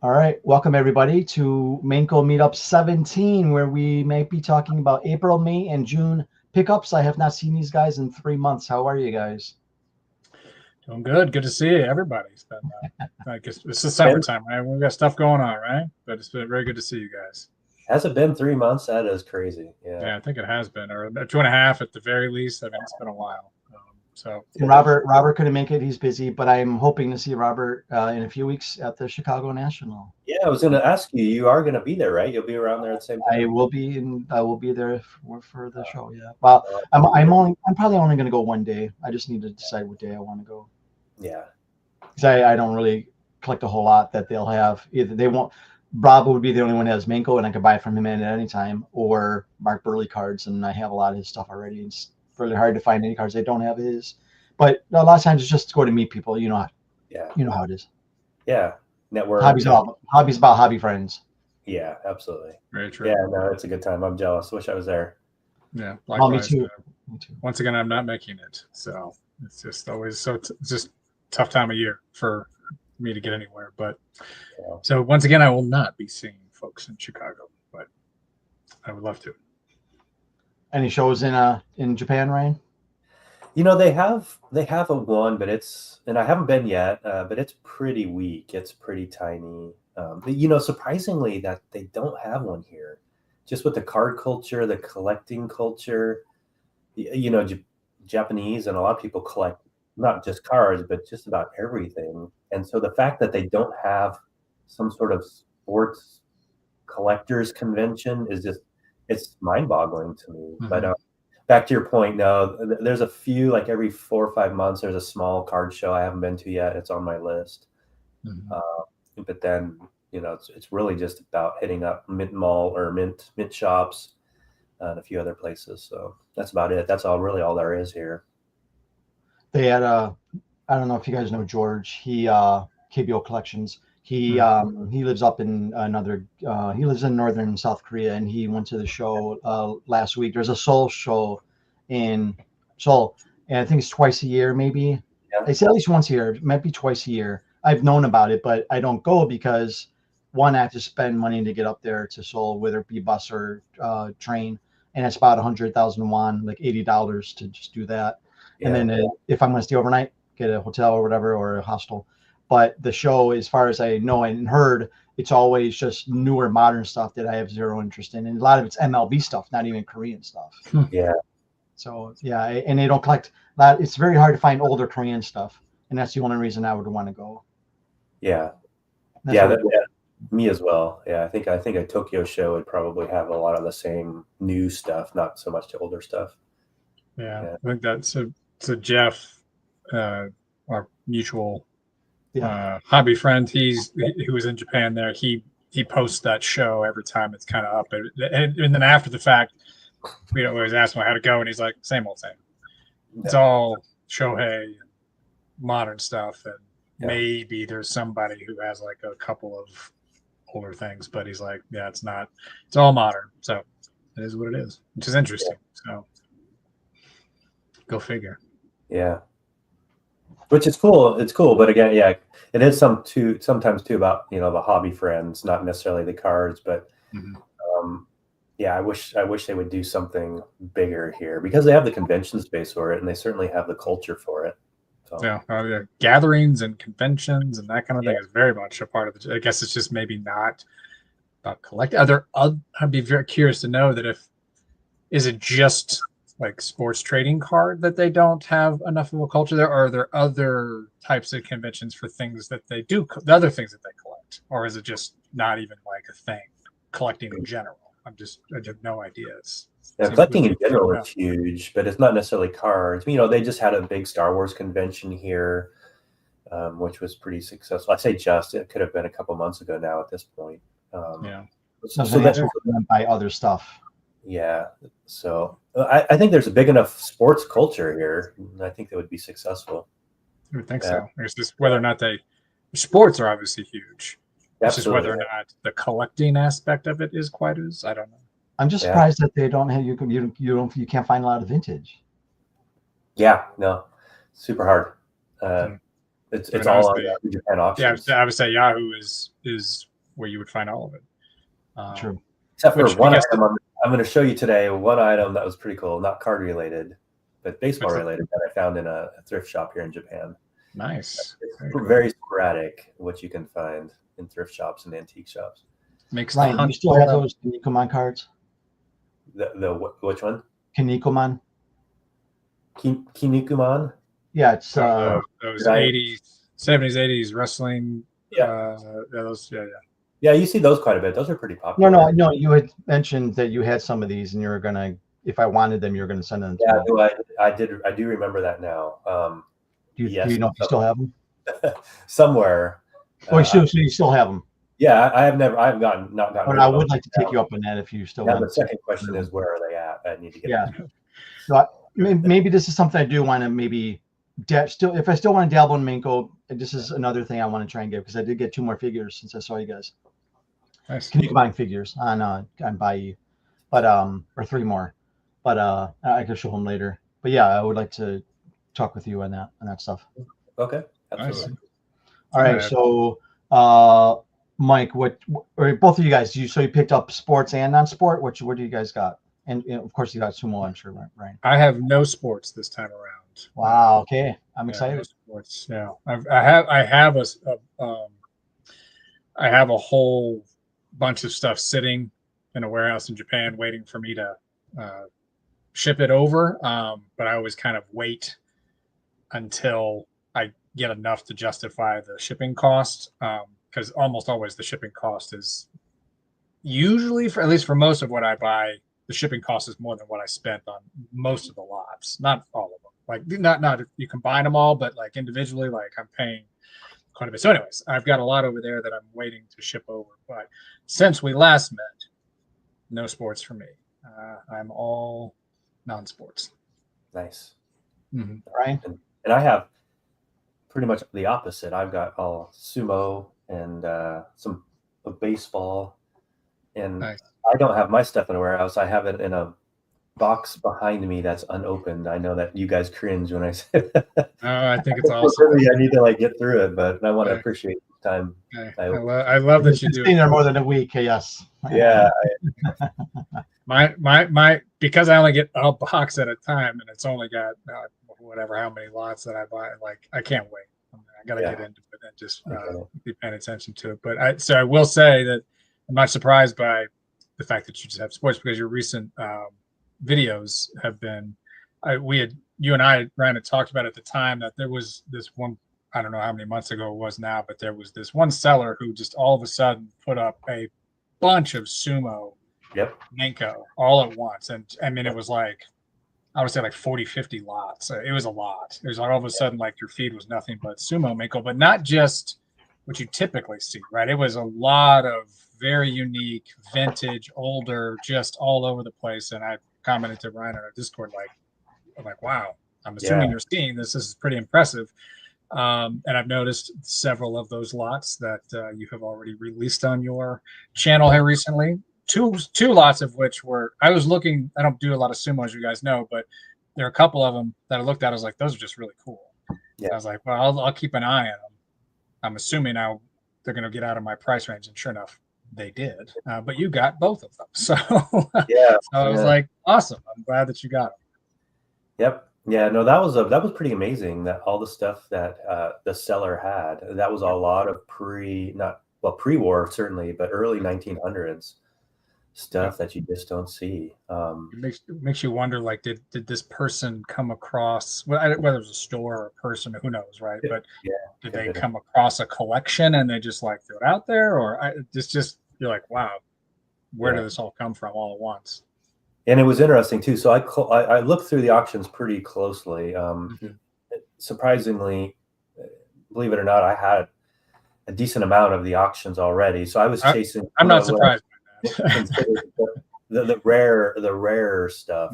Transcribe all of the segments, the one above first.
All right, welcome everybody to Menko Meetup 17, where we might be talking about April, May, and June pickups. I have not seen these guys in 3 months. How are you guys? Doing good. Good to see everybody. It's been, I guess it's the summertime, right? We've got stuff going on, right? But it's been very good to see you guys. Has it been 3 months? That is crazy. Yeah, I think it has been, or 2.5 at the very least. I mean, it's been a while. And Robert couldn't make it. He's busy, but I'm hoping to see Robert in a few weeks at the Chicago National. Yeah, I was going to ask you. You are going to be there, right? You'll be around there at the same time. I will be there for the show. Yeah. Well, I'm probably only going to go one day. I just need to decide what day I want to go. Yeah. Because I don't really collect a whole lot that they'll have. Either they won't. Rob would be the only one that has Menko, and I could buy it from him at any time, or Mark Burley cards, and I have a lot of his stuff already. It's really hard to find any cards they don't have his. But a lot of times it's just to go to meet people. You know how it is. Yeah. Network. Hobbies about hobby friends. Yeah, absolutely. Very true. Yeah, no, it's a good time. I'm jealous. Wish I was there. Yeah, likewise. Me too. Once again, I'm not making it, so it's just always it's just tough time of year for me to get anywhere. But so once again, I will not be seeing folks in Chicago, but I would love to. Any shows in Japan, Ryan? They have a one, but and I haven't been yet, but it's pretty weak. It's pretty tiny. Surprisingly that they don't have one here, just with the card culture, the collecting culture, Japanese and a lot of people collect not just cards, but just about everything. And so the fact that they don't have some sort of sports collectors convention is it's mind-boggling to me. Mm-hmm. But back to your point, no, there's a few, like every 4 or 5 months, there's a small card show I haven't been to yet. It's on my list. Mm-hmm. But then, it's really just about hitting up Mint Mall or Mint shops and a few other places. So that's about it. That's all there is here. They had I don't know if you guys know George. He KBO Collections. He lives up in he lives in northern South Korea, and he went to the show last week. There's a Seoul show in Seoul, and I think it's twice a year, maybe. Yeah. They say at least once a year. It might be twice a year. I've known about it, but I don't go because one, I have to spend money to get up there to Seoul, whether it be bus or train, and it's about 100,000 won, like $80 to just do that. Yeah. And then if I'm going to stay overnight, get a hotel or whatever, or a hostel. But the show, as far as I know and heard, it's always just newer, modern stuff that I have zero interest in. And a lot of it's MLB stuff, not even Korean stuff. Yeah. So, yeah, and they don't collect that. It's very hard to find older Korean stuff. And that's the only reason I would want to go. Yeah. Me as well. Yeah, I think a Tokyo show would probably have a lot of the same new stuff, not so much the older stuff. Yeah. I think that's so Jeff, our mutual hobby friend, who was in Japan there, he posts that show every time it's kind of up, and then after the fact, we always ask him how to go, and he's like, same old thing. It's all Shohei and modern stuff, and maybe there's somebody who has like a couple of older things, but he's like, it's all modern, so it is what it is, which is interesting. So go figure. Yeah. Which is cool. It's cool, but again, it is sometimes too about the hobby friends, not necessarily the cards, but I wish they would do something bigger here because they have the convention space for it, and they certainly have the culture for it. So. Gatherings and conventions and that kind of thing is very much a part of it. I guess it's just maybe not about collecting. I'd be very curious to know that is it just like sports trading card that they don't have enough of a culture there, or are there other types of conventions for things that they do, the other things that they collect, or is it just not even like a thing, collecting in general? I have no idea. Collecting in general is huge, but it's not necessarily cards. They just had a big Star Wars convention here, which was pretty successful. I say it could have been a couple months ago now at this point. So that's by other stuff. Yeah, so I think there's a big enough sports culture here. I think they would be successful. I would think so. There's just whether or not sports are obviously huge. It's just whether or not the collecting aspect of it is quite as, I don't know. I'm just surprised that they don't have you can't find a lot of vintage. Yeah, no, super hard. It's all on the Japan auctions. Yeah, I would say Yahoo is where you would find all of it. True. Except for one item, I'm going to show you today. One item that was pretty cool, not card related, but baseball related, that I found in a thrift shop here in Japan. Nice. It's very sporadic what you can find in thrift shops and antique shops. Makes Ryan, do you still have those KinnikuMan cards? Which one? KinnikuMan. KinnikuMan? Yeah, it's those 80s, 70s, 80s wrestling. Yeah. Those. Yeah, you see those quite a bit. Those are pretty popular. No. You had mentioned that you had some of these, and you were gonna, if I wanted them, you were gonna send them. Yeah, I do remember that now. Do you know if you still have them? Somewhere. Oh, so you still have them? Yeah, I've not gotten. But I would like to take you up on that if you still. Yeah, the second question is, where are they at? I need to get. Yeah. So maybe this is something I do want to maybe if I still want to dabble in Menko. This is another thing I want to try and get, because I did get 2 more figures since I saw you guys. Nice. KinnikuMan figures on Buyee, but or 3 more, but I can show them later. But yeah, I would like to talk with you on that stuff. Okay, absolutely. Nice. All right, so Mike, or both of you guys, you picked up sports and non-sport. What do you guys got? And of course you got sumo, I'm sure, right? I have no sports this time around. Wow. Okay, I'm excited. No sports. Yeah, I have a whole bunch of stuff sitting in a warehouse in Japan waiting for me to ship it over. But I always kind of wait until I get enough to justify the shipping cost, because almost always the shipping cost is usually, at least for most of what I buy, the shipping cost is more than what I spent on most of the lots. Not all of them. Like not if you combine them all, but like individually, like I'm paying quite a bit. So anyways, I've got a lot over there that I'm waiting to ship over. But since we last met, no sports for me. I'm all non-sports. Nice. Mm-hmm. Right. And I have pretty much the opposite. I've got all sumo and some baseball, and nice. I don't have my stuff in a warehouse. I have it in a box behind me that's unopened. I know that you guys cringe when I say that. I think it's awesome. I need to get through it, but I want to appreciate the time. I love that you do. Staying there more than a week. Yes. Yeah. my because I only get a box at a time, and it's only got how many lots that I buy. Like I can't wait. I gotta get into it and just be paying attention to it. But I will say that I'm not surprised by the fact that you just have sports, because your recent videos have been. You and I, Ryan, had talked about at the time that there was this one. I don't know how many months ago it was now, but there was this one seller who just all of a sudden put up a bunch of Sumo Menko all at once. And I mean, it was like, I would say like 40, 50 lots. It was a lot. It was like all of a sudden, like your feed was nothing but Sumo Menko, but not just what you typically see, right? It was a lot of very unique, vintage, older, just all over the place. And I commented to Ryan on our Discord, I'm like, wow, I'm assuming you're seeing this. This is pretty impressive. And I've noticed several of those lots that you have already released on your channel here recently. Two lots of which were, I was looking, I don't do a lot of sumo, as you guys know, but there are a couple of them that I looked at. I was like, those are just really cool. Yeah. I was like, well, I'll keep an eye on them. I'm assuming now they're going to get out of my price range. And sure enough, they did. But you got both of them. So, so I was like, awesome. I'm glad that you got them. Yep. Yeah, no, that was pretty amazing, that all the stuff that the seller had. That was a lot of pre-war certainly, but early 1900s stuff that you just don't see. It makes you wonder, like, did this person come across, whether it was a store or a person, who knows, right? But did they come across a collection and they just like threw it out there, or just you're like, wow, where did this all come from all at once? And it was interesting too. So I looked through the auctions pretty closely. Surprisingly, believe it or not, I had a decent amount of the auctions already. So I was chasing. I'm not surprised by that. the rare stuff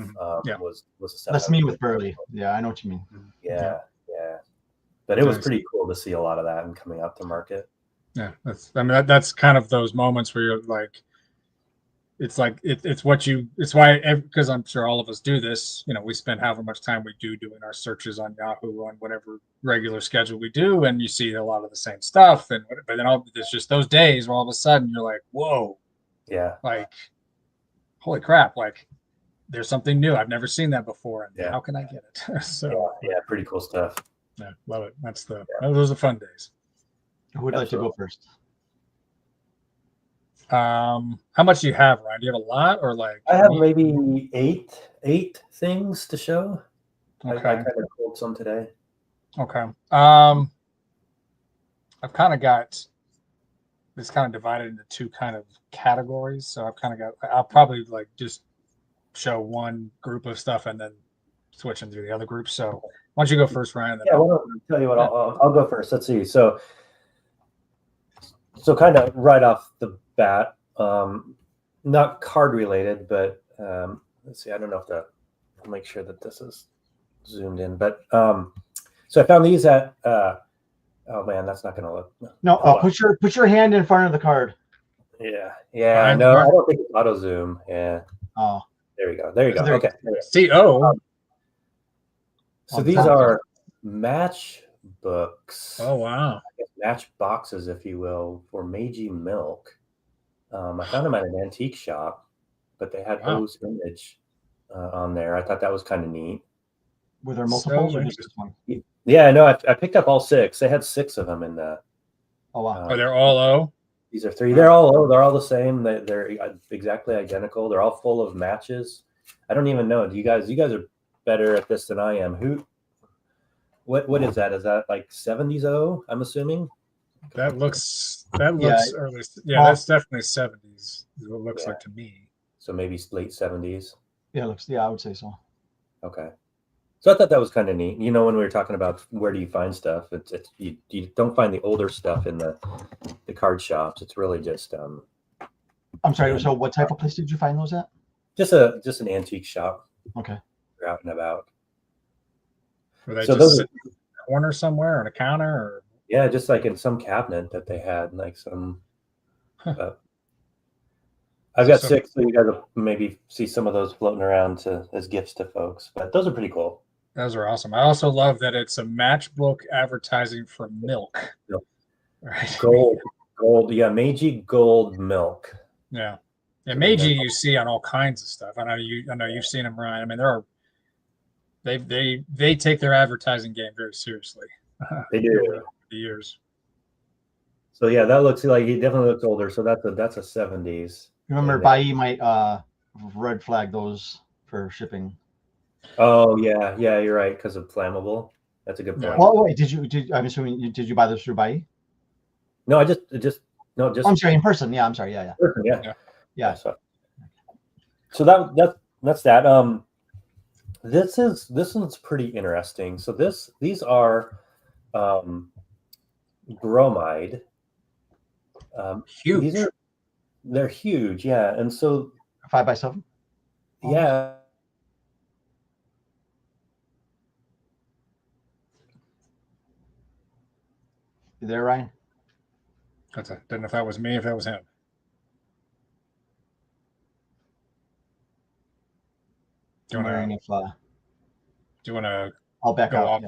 was the stuff. That's me with Burley. Yeah, I know what you mean. Yeah. But it was pretty cool to see a lot of that and coming out to market. Yeah, that's kind of those moments where you're like, it's like it's what you. It's why, because I'm sure all of us do this. You know, we spend however much time we do doing our searches on Yahoo on whatever regular schedule we do, and you see a lot of the same stuff. And but then there's just those days where all of a sudden you're like, whoa, Yeah. like, holy crap, like there's something new. I've never seen that before, and Yeah. how can I get it? So yeah, pretty cool stuff. Yeah, love it. Those are fun days. Who would like to go first? How much do you have, Ryan? Do you have a lot, or like? I have maybe eight things to show. Okay. I kind of pulled some today. Okay. I've kind of got this kind of divided into two kind of categories. So I'll probably like just show one group of stuff and then switch into the other group. So why don't you go first, Ryan? Yeah, I'll tell you what. I'll go first. Let's see. So kind of right off the bat, not card related, but let's see. I don't know if I'll make sure that this is zoomed in, but so I found these at. Oh man, that's not going to look. No, put your hand in front of the card. Yeah. No, I don't think it's auto zoom. Yeah. Oh, there we go. Okay. CO. So these are matchbooks. Oh wow. Match boxes, if you will, for Meiji milk. I found them at an antique shop, but they had O's image on there. I thought that was kind of neat. Were there multiples or just this one? Yeah, no, I picked up all 6. They had 6 of them in that. Oh wow! They're all O. These are 3. They're all O. They're all the same. They're exactly identical. They're all full of matches. I don't even know. You guys are better at this than I am. What is that? Is that like 70s O? I'm assuming. That looks early. Yeah, that's definitely 70s. Is what it looks like to me. So maybe late 70s. Yeah, I would say so. Okay. So I thought that was kind of neat. You know, when we were talking about where do you find stuff, you don't find the older stuff in the card shops. It's really just I'm sorry. So what type of place did you find those at? Just an antique shop. Okay. They're out and about. Were they just sitting in a corner somewhere on a counter, or? Yeah, just like in some cabinet that they had, like some. I've got 6, so you guys will maybe see some of those floating around as gifts to folks. But those are pretty cool. Those are awesome. I also love that it's a matchbook advertising for milk. Yep. Right. Gold. Yeah, Meiji gold milk. Yeah. Yeah, Meiji you see on all kinds of stuff. I know you've seen them, Ryan. I mean, they take their advertising game very seriously. They do. Over the years. So yeah, that looks like he definitely looks older. So that's a 70s. Remember, Bai might red flag those for shipping. Oh yeah, you're right, because of flammable. That's a good point. Well, wait, I'm assuming did you buy those through Bai? No, just. I'm sorry, in person. Yeah, I'm sorry. Yeah. Person, yeah. So that's that. This one's pretty interesting. So these are bromide. Huge. They're huge, yeah. And so 5x7. Yeah. You there, Ryan? Didn't know if that was me, if that was him. Do you want to? I'll back go up.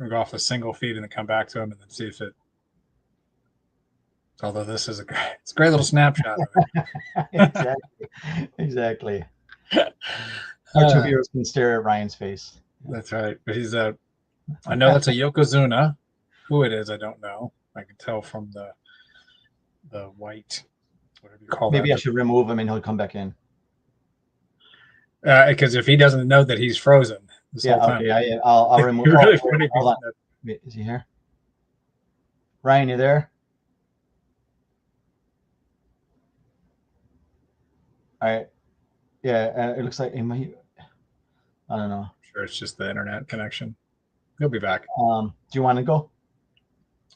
Go off the single feed and then come back to him and then see if it. Although this is a great little snapshot of it. Exactly. Our 2 viewers can stare at Ryan's face. That's right. But he's I know that's a Yokozuna. Who it is, I don't know. I can tell from the white, whatever you call Maybe that. I should remove him and he'll come back in. Because if he doesn't know that he's frozen. Okay. I'll remove him. Really hold on. Wait, is he here? Ryan, you there? All right. Yeah, it looks like it might. I don't know. I'm sure it's just the internet connection. He'll be back. Do you want to go?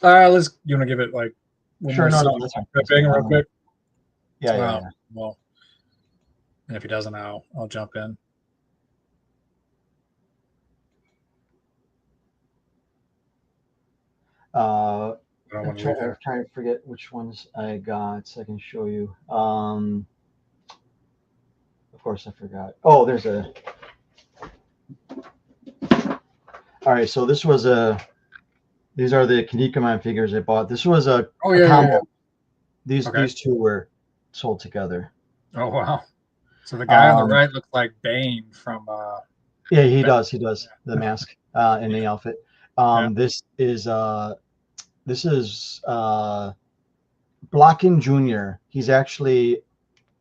You want to give it like one sure, more no, that's fine. Real quick. Yeah. Well, and if he doesn't, I'll jump in. I'm trying to forget which ones I got so I can show you. Of course, I forgot. Oh, there's a. All right, so this was a. These are the KanikaMan figures I bought. This was a combo. These two were sold together. Oh wow! So the guy on the right looks like Bane from. Yeah, he does. He does the mask and the outfit. This is Blockin Jr. He's actually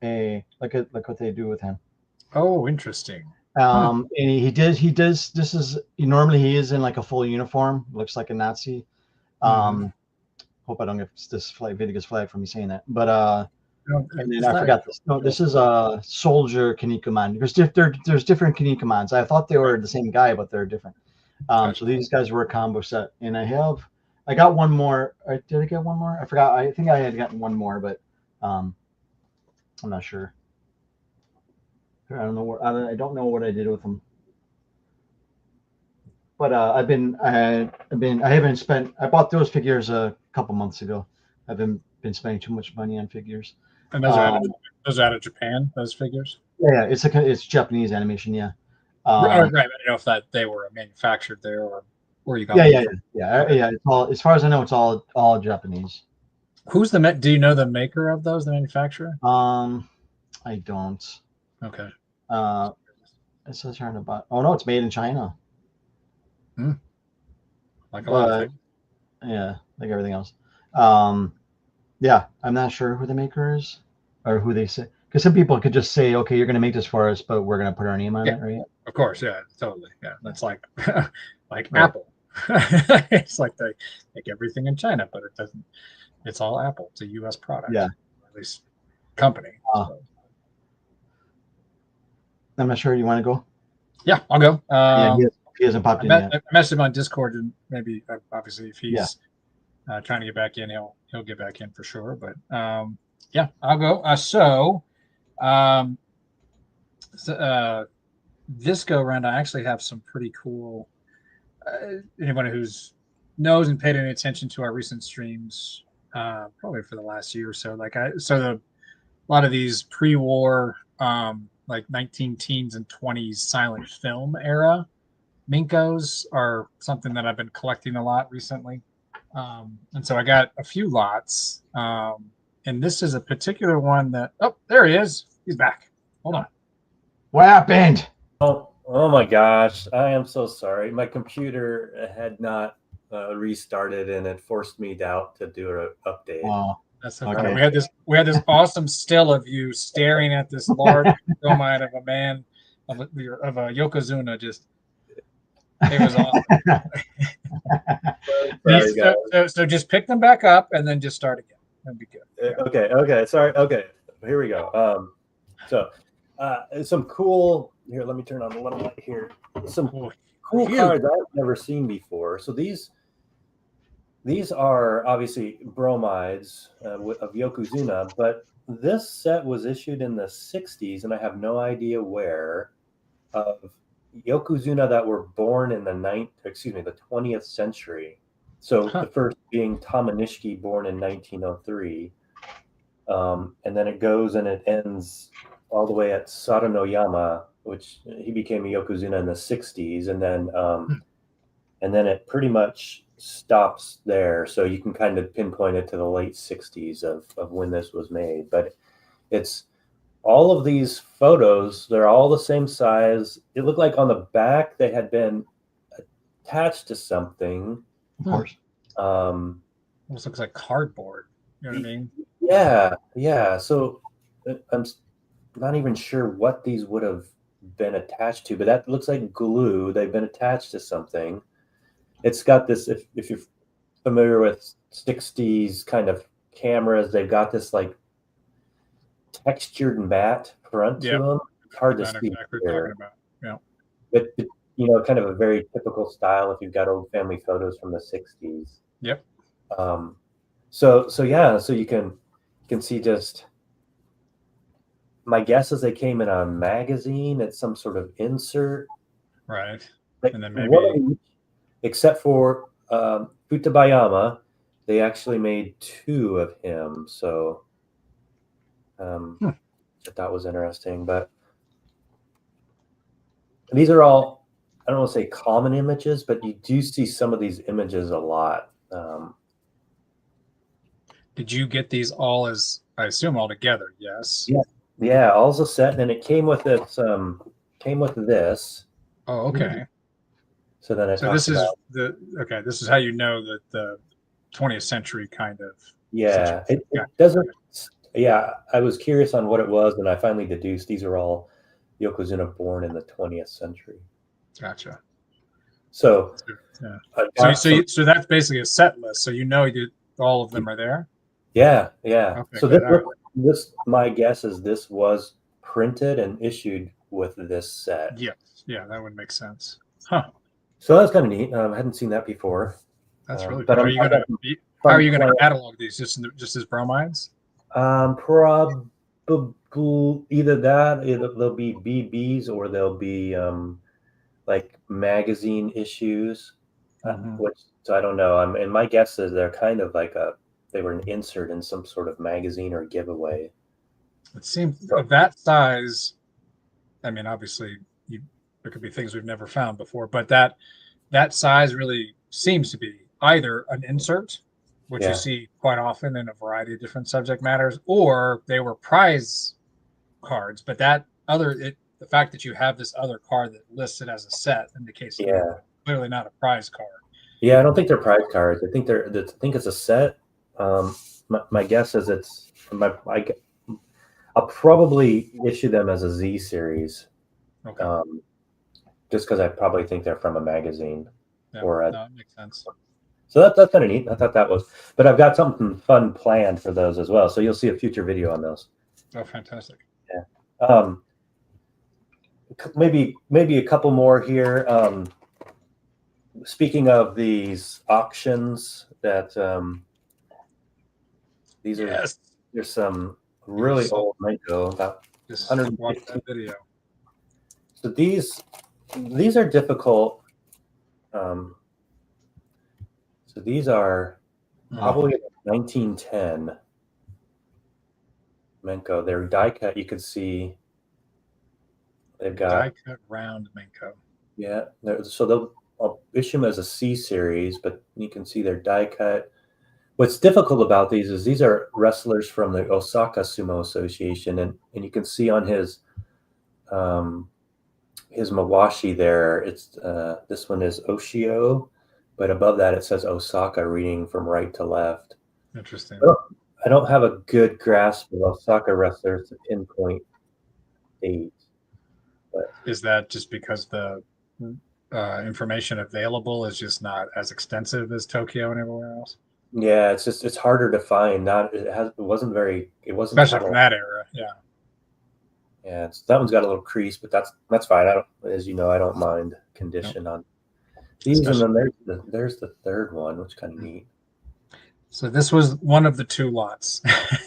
look what they do with him. Oh, interesting. And he does. This is normally he is in like a full uniform. Looks like a Nazi. Hope I don't get this video gets flagged for me saying that. But and then I forgot this. No, this is a soldier KanikaMan. There's different KanikaMans. I thought they were the same guy, but they're different. So these guys were a combo set, and I got one more. Did I get one more? I forgot. I think I had gotten one more, but I'm not sure. I don't know what I don't know what I did with them. But I bought those figures a couple months ago. I haven't been spending too much money on figures. And those are out of Japan. Those figures. Yeah, it's Japanese animation. Yeah. Right. I don't know if they were manufactured there or where you got. Yeah. It's all, as far as I know, it's all Japanese. Who's do you know the maker of those? The manufacturer? I don't. Okay. It says here on the bottom. Oh no, it's made in China. Like a lot of things. Yeah, like everything else. Yeah, I'm not sure who the maker is or who they say. Because some people could just say, okay, you're going to make this for us, but we're going to put our name on it, right? Of course, yeah, totally. Yeah, that's like Apple. It's like they make everything in China, but it doesn't. It's all Apple. It's a U.S. product. Yeah. At least company. I'm not sure. You want to go? Yeah, I'll go. He hasn't popped in yet. I messaged him on Discord, and maybe obviously if he's trying to get back in, he'll get back in for sure. But yeah, I'll go. This go around, I actually have some pretty cool. Anyone who's knows and paid any attention to our recent streams, probably for the last year or so, a lot of these pre-war, like 19 teens and 20s silent film era Menkos are something that I've been collecting a lot recently. And so I got a few lots. And this is a particular one that, there he is. He's back. Hold on. What happened? Oh my gosh. I am so sorry. My computer had not restarted and it forced me out to do an update. Oh, that's okay. We had this awesome still of you staring at this large bromide of a man of a Yokozuna. Just it was awesome. So just pick them back up and then just start again. That'd be good. Okay. Sorry. Okay. Here we go. Some cool. Here, let me turn on the little light here. Some cool cards I've never seen before. So these are obviously bromides of Yokozuna, but this set was issued in the 60s, and I have no idea where, of Yokozuna that were born in the 20th century. So the first being Tamanishiki, born in 1903. And then it goes and it ends all the way at Sadanoyama, which he became a Yokozuna in the 60s. And then it pretty much stops there. So you can kind of pinpoint it to the late 60s of when this was made. But it's all of these photos, they're all the same size. It looked like on the back they had been attached to something. Of course. Almost looks like cardboard. You know what I mean? Yeah. So I'm not even sure what these would have been attached to, but that looks like glue. They've been attached to something. It's got this, if you're familiar with 60s kind of cameras, they've got this like textured matte front to them. It's hard to see here. Yeah. But kind of a very typical style if you've got old family photos from the 60s. Yep. So you can see just, my guess is they came in a magazine. It's some sort of insert. Right. Like, and then maybe except for Futabayama, they actually made 2 of him. So I thought was interesting. But these are all, I don't want to say common images, but you do see some of these images a lot. Did you get these all as, I assume, all together? Yes. Yeah, all's a set, and it came with this. Came with this. Oh, okay. So then this is this is how you know that the 20th century kind of. Yeah, it doesn't. Yeah, I was curious on what it was, and I finally deduced these are all Yokozuna born in the 20th century. Gotcha. So, so that's basically a set list. So you know that all of them are there. Yeah. Okay, so this, my guess is this was printed and issued with this set. Yes. Yeah, that would make sense. Huh. So that's kind of neat. I hadn't seen that before. That's really cool. How are you gonna catalog these? Just as bromides? Probably either that, they'll be BBs, or they'll be like magazine issues, which, so I don't know. And my guess is they're kind of like they were an insert in some sort of magazine or giveaway. It seems of that size. I mean, obviously, there could be things we've never found before, but that size really seems to be either an insert, which you see quite often in a variety of different subject matters, or they were prize cards. But the fact that you have this other card that lists it as a set indicates that clearly not a prize card. Yeah, I don't think they're prize cards. I think it's a set. My guess is I'll probably issue them as a Z series. Okay. Just because I probably think they're from a magazine. That makes sense. So that's kind of neat. I thought that was, but I've got something fun planned for those as well. So you'll see a future video on those. Oh, fantastic. Yeah. Maybe a couple more here. Speaking of these auctions, that these are there's some really old Menko, about 150 video. So these are difficult. So these are probably 1910 Menko. They're die cut. You can see they've got die cut round Menko. Yeah, so I'll issue them as a C series, but you can see they're die cut. What's difficult about these is these are wrestlers from the Osaka Sumo Association, and you can see on his mawashi there, it's this one is Oshio, but above that it says Osaka, reading from right to left. Interesting. I don't have a good grasp of Osaka wrestlers to pinpoint age. But is that just because the information available is just not as extensive as Tokyo and everywhere else? Yeah, it's harder to find. It wasn't especially from that era. Yeah, that one's got a little crease, but that's fine. As you know, I don't mind condition on these. And then there's the third one, which is kind of neat. So this was one of the two lots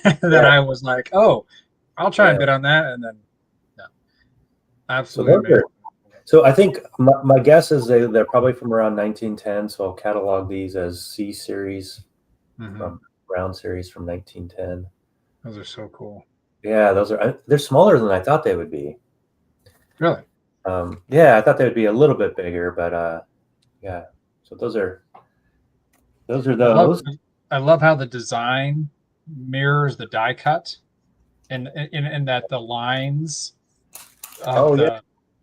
that I was like, oh, I'll try and bid on that, and then no, absolutely. So I think my guess is they're probably from around 1910. So I'll catalog these as C series, from round series from 1910. Those are so cool. Yeah, they're smaller than I thought they would be. Really? Yeah, I thought they would be a little bit bigger, but yeah. So those are those. I love how the design mirrors the die cut, and that the lines.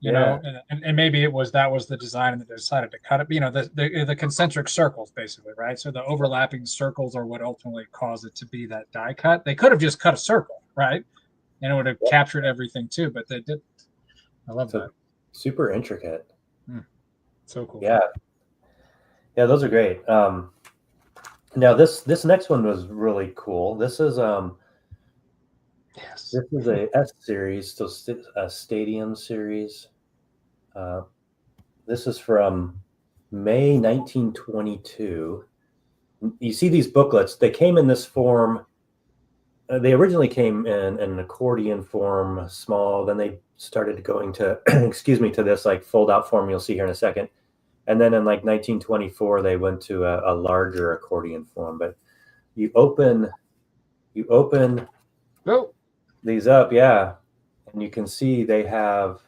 You know, and maybe that was the design, and they decided to cut it. You know, the concentric circles, basically, right? So the overlapping circles are what ultimately caused it to be that die cut. They could have just cut a circle, right? And it would have captured everything too, but they did. I love that. Super intricate. So cool. Yeah, those are great. Now this next one was really cool. This is Yes. This is a S series, so a stadium series. This is from May 1922. You see these booklets. They came in this form. They originally came in an accordion form, small. Then they started going to, to this like fold-out form you'll see here in a second. And then in like 1924, they went to a larger accordion form. But you open these up, and you can see they have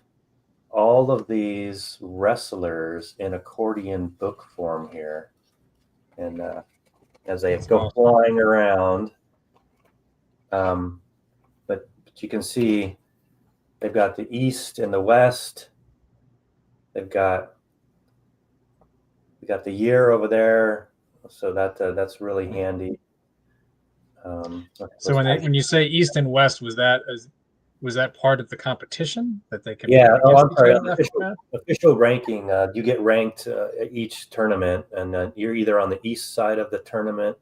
all of these wrestlers in accordion book form here. And as they go flying around. But you can see they've got the East and the West. We got the year over there, so that's really handy. So when you say East and West, was that part of the competition that they can? Yeah. Oh, I'm sorry. Official ranking. You get ranked at each tournament, and you're either on the East side of the tournament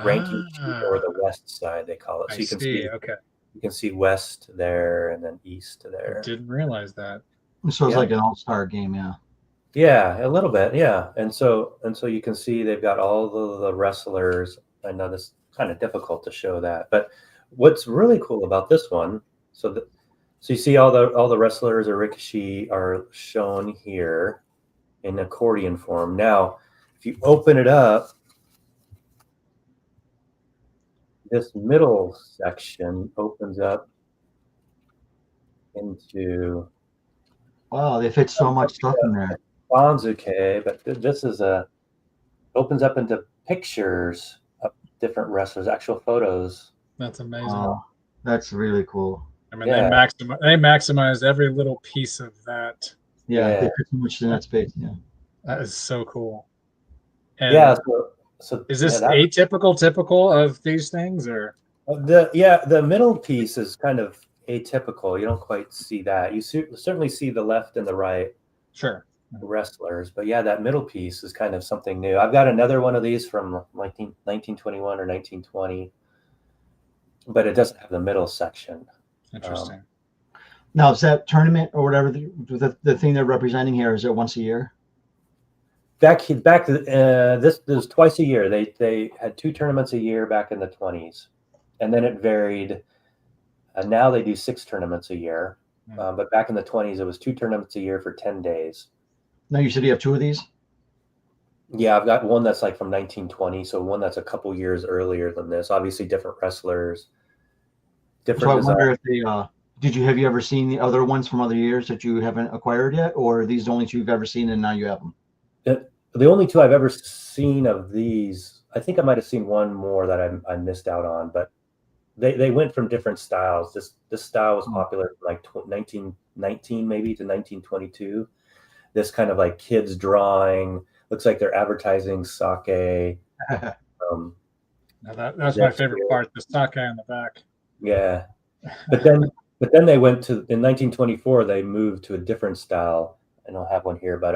ranking sheet or the West side, they call it. So you can see. Okay. You can see West there and then East there. I didn't realize that. So it's like an all-star game, yeah. Yeah, a little bit, yeah. And so you can see they've got all the wrestlers. I know this is kind of difficult to show that, but what's really cool about this one, so you see all the wrestlers or Rikishi are shown here in accordion form. Now, if you open it up, this middle section opens up into. Wow, they fit so much stuff in there. Banzuke, but this is opens up into pictures of different wrestlers, actual photos. That's amazing. That's really cool. I mean, they maximized every little piece of that. Yeah, they put so much in that space. Yeah, that is so cool. And yeah. So is this typical of these things, or the middle piece is kind of atypical. You don't quite see that. You certainly see the left and the right. Sure. Wrestlers, but yeah, that middle piece is kind of something new. I've got another one of these from 1921 or 1920, but it doesn't have the middle section. Interesting. Now, is that tournament or whatever the thing they're representing here? Is it once a year? Back this was twice a year. They had 2 tournaments a year back in the 20s, and then it varied. And now they do 6 tournaments a year, but back in the 20s it was 2 tournaments a year for 10 days. Now you said you have 2 of these? Yeah, I've got one that's like from 1920, so one that's a couple years earlier than this. Obviously, different wrestlers, different. So I wonder if they have you ever seen the other ones from other years that you haven't acquired yet, or are these the only 2 you've ever seen and now you have them? The only 2 I've ever seen of these, I think I might have seen one more that I missed out on, but they went from different styles. This style was popular from like 1919 maybe to 1922. This kind of like kids drawing, looks like they're advertising sake. That's my favorite part, the sake on the back. Yeah, but then they went to, in 1924 they moved to a different style, and I'll have one here. But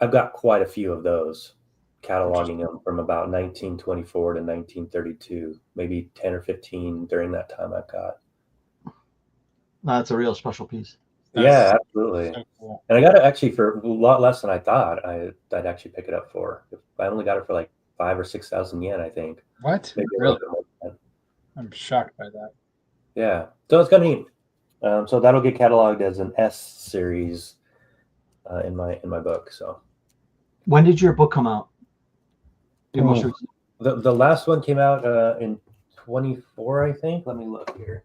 I've got quite a few of those, cataloging them from about 1924 to 1932, maybe 10 or 15 during that time I've got. That's a real special piece. Yeah, absolutely. So cool. And I got it actually for a lot less than I thought I'd actually pick it up for. I only got it for like 5,000 or 6,000 yen, I think. What? Really? I'm shocked by that. Yeah, so it's kind of neat. So that'll get cataloged as an S series in my book. So, when did your book come out? The last one came out in 24, I think. Let me look here.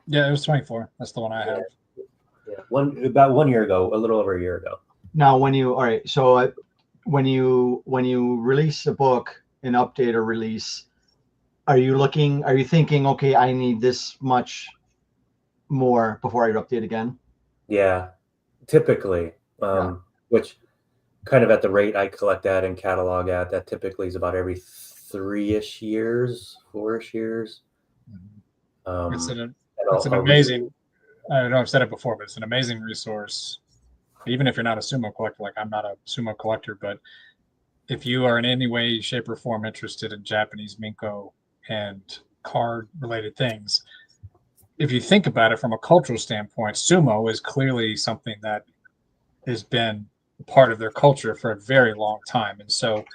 Yeah, it was 24. That's the one I have. Yeah, about 1 year ago, a little over a year ago. Now, when you release a book, an update or release, are you thinking, okay, I need this much more before I update again? Yeah, typically, which kind of at the rate I collect at and catalog at, that typically is about every 3-ish years, 4-ish years. It's an amazing. I know I've said it before, but it's an amazing resource. Even if you're not a sumo collector, like I'm not a sumo collector, but if you are in any way, shape, or form interested in Japanese Menko and card related things, if you think about it from a cultural standpoint, sumo is clearly something that has been part of their culture for a very long time. And so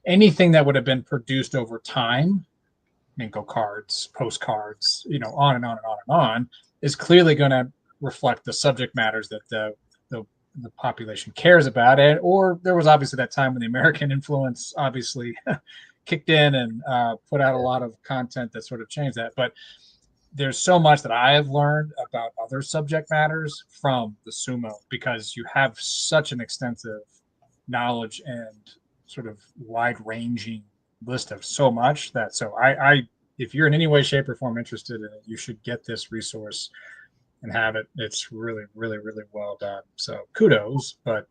anything that would have been produced over time, Menko cards, postcards, on and on and on and on, is clearly going to reflect the subject matters that the population cares about. Or there was obviously that time when the American influence obviously kicked in and put out a lot of content that sort of changed that. But there's so much that I have learned about other subject matters from the sumo, because you have such an extensive knowledge and sort of wide-ranging list of so much that, so I if you're in any way, shape, or form interested in it, you should get this resource and have it. It's really, really, really well done. So kudos, but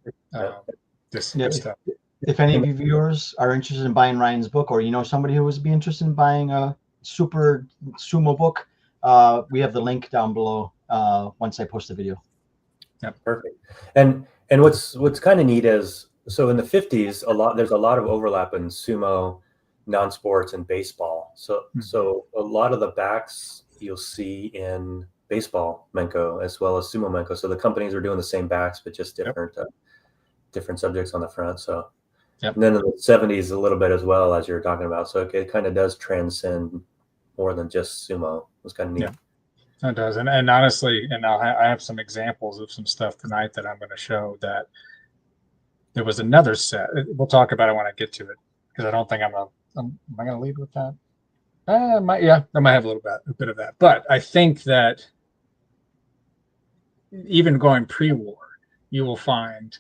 this good stuff. If any of you viewers are interested in buying Ryan's book, or you know somebody who would be interested in buying a super sumo book, we have the link down below once I post the video. Yep, perfect. And what's kind of neat is, so in the 50s, there's a lot of overlap in sumo, non-sports, and baseball. So a lot of the backs you'll see in Baseball Menko as well as Sumo Menko. So the companies are doing the same backs, but just different subjects on the front. So, and then in the 70s a little bit as well, as you're talking about. So it kind of does transcend more than just sumo. It was kind of neat. Yeah, it does. And honestly, and I have some examples of some stuff tonight that I'm going to show. That there was another set. We'll talk about it when I get to it, because I don't think am I going to lead with that? I might have a bit of that. But I think that even going pre-war, you will find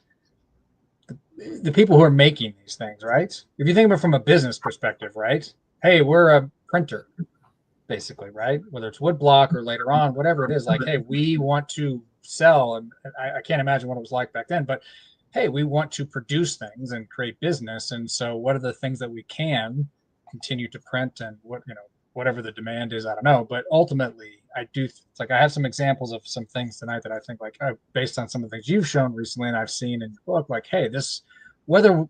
the people who are making these things, right? If you think of it from a business perspective, right? Hey, we're a printer, basically, right? Whether it's woodblock or later on, whatever it is, like, hey, we want to sell, and I can't imagine what it was like back then, but hey, we want to produce things and create business. And so what are the things that we can continue to print, and whatever the demand is, I don't know. But ultimately, I have some examples of some things tonight that I think, like, based on some of the things you've shown recently and I've seen in your book, like, hey, this, whether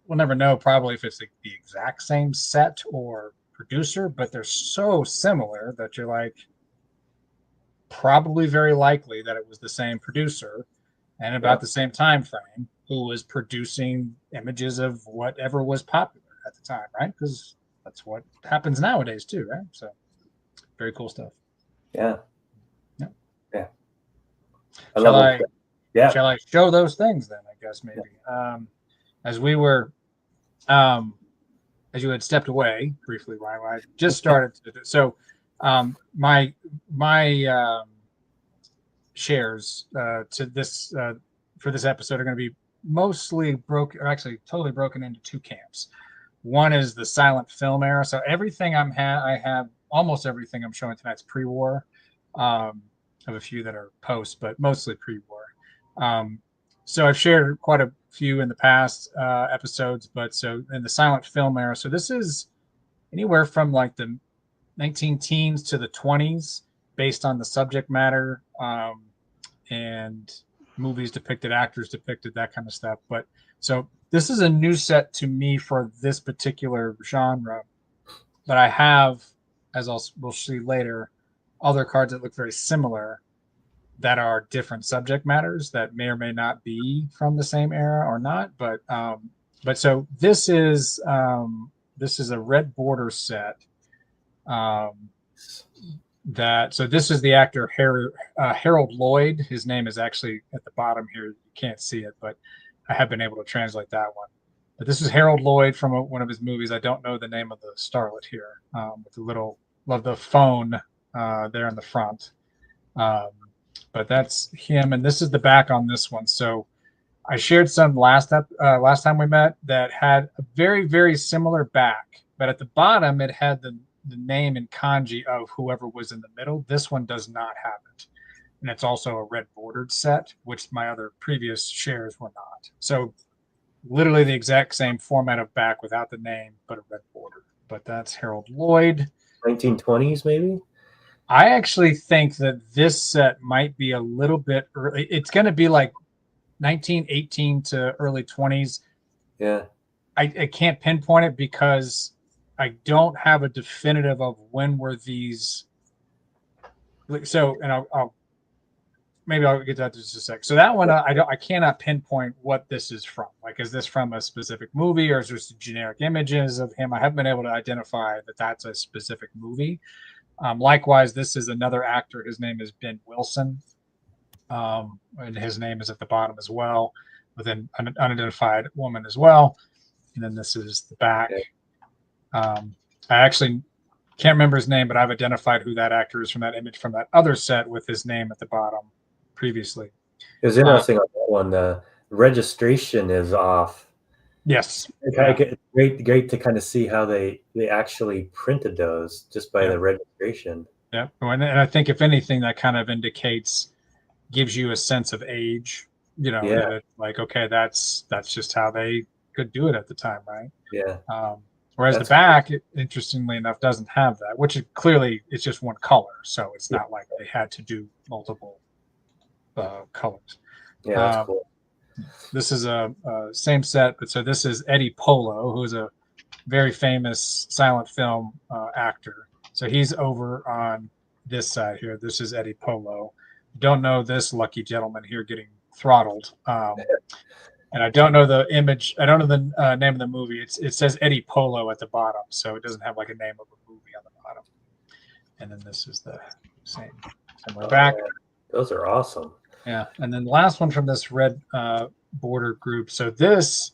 we'll never know probably if it's the exact same set or producer, but they're so similar that you're like, probably very likely that it was the same producer and about the same time frame who was producing images of whatever was popular at the time, right? Because that's what happens nowadays too, right? So very cool stuff. Yeah. Shall I show those things then? I guess maybe. As we were, as you had stepped away briefly, Ryan, I just started to do. So my shares to this for this episode are going to be mostly broken, or actually totally broken into two camps. One is the silent film era. So everything I have almost everything I'm showing tonight's pre-war. I have a few that are post, but mostly pre-war. So I've shared quite a few in the past episodes, but so in the silent film era. So this is anywhere from like the 19 teens to the 20s, based on the subject matter and movies depicted, actors depicted, that kind of stuff. But so this is a new set to me for this particular genre, but I have, as we'll see later, other cards that look very similar that are different subject matters that may or may not be from the same era or not. But so this is a red border set. So this is the actor Harold Lloyd. His name is actually at the bottom here. You can't see it, but I have been able to translate that one. But this is Harold Lloyd from one of his movies. I don't know the name of the starlet here, with the phone there in the front. But that's him, and this is the back on this one. So I shared some last time we met that had a very, very similar back, but at the bottom it had the name in kanji of whoever was in the middle. This one does not have it. And it's also a red bordered set, which my other previous shares were not. So literally the exact same format of back without the name, but a red border. But that's Harold Lloyd. 1920s, maybe? I actually think that this set might be a little bit early. It's going to be like 1918 to early 20s. Yeah. I can't pinpoint it because I don't have a definitive of when were these. So, and I'll get to that in just a sec. So that one, I cannot pinpoint what this is from. Like, is this from a specific movie, or is this generic images of him? I haven't been able to identify that that's a specific movie. Likewise, this is another actor. His name is Ben Wilson, and his name is at the bottom as well, with an unidentified woman as well. And then this is the back. I actually Can't remember his name, but I've identified who that actor is from that image from that other set with his name at the bottom previously. It was interesting on that one. The registration is off. Yes. Great to kind of see how they actually printed those just by the registration. Yeah. And I think if anything, that kind of gives you a sense of age, that it's like, okay, that's just how they could do it at the time. Right. Yeah. Whereas the back, interestingly enough, doesn't have that, which clearly it's just one color. So it's not like they had to do multiple colors. Yeah, that's cool. This is a same set, but so this is Eddie Polo, who is a very famous silent film actor. So he's over on this side here. This is Eddie Polo. Don't know this lucky gentleman here getting throttled. And I don't know the image. I don't know the name of the movie. It says Eddie Polo at the bottom, so it doesn't have like a name of a movie on the bottom. And then this is the same back. Those are awesome. Yeah, and then the last one from this red border group. So this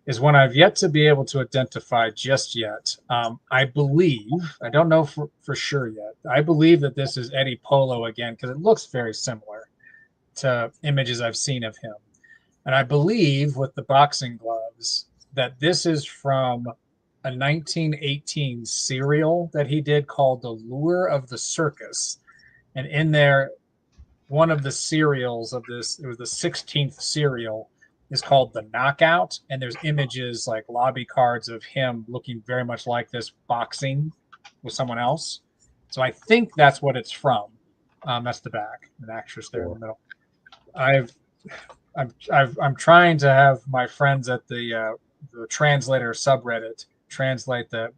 is one I've yet to be able to identify just yet. I believe, I don't know for sure yet. I believe that this is Eddie Polo again because it looks very similar to images I've seen of him. And I believe with the boxing gloves that this is from a 1918 serial that he did called The Lure of the Circus. And in there, one of the serials of this, it was the 16th serial, is called The Knockout. And there's images like lobby cards of him looking very much like this boxing with someone else. So I think that's what it's from. That's the back, an actress there in the middle. I'm trying to have my friends at the translator subreddit translate the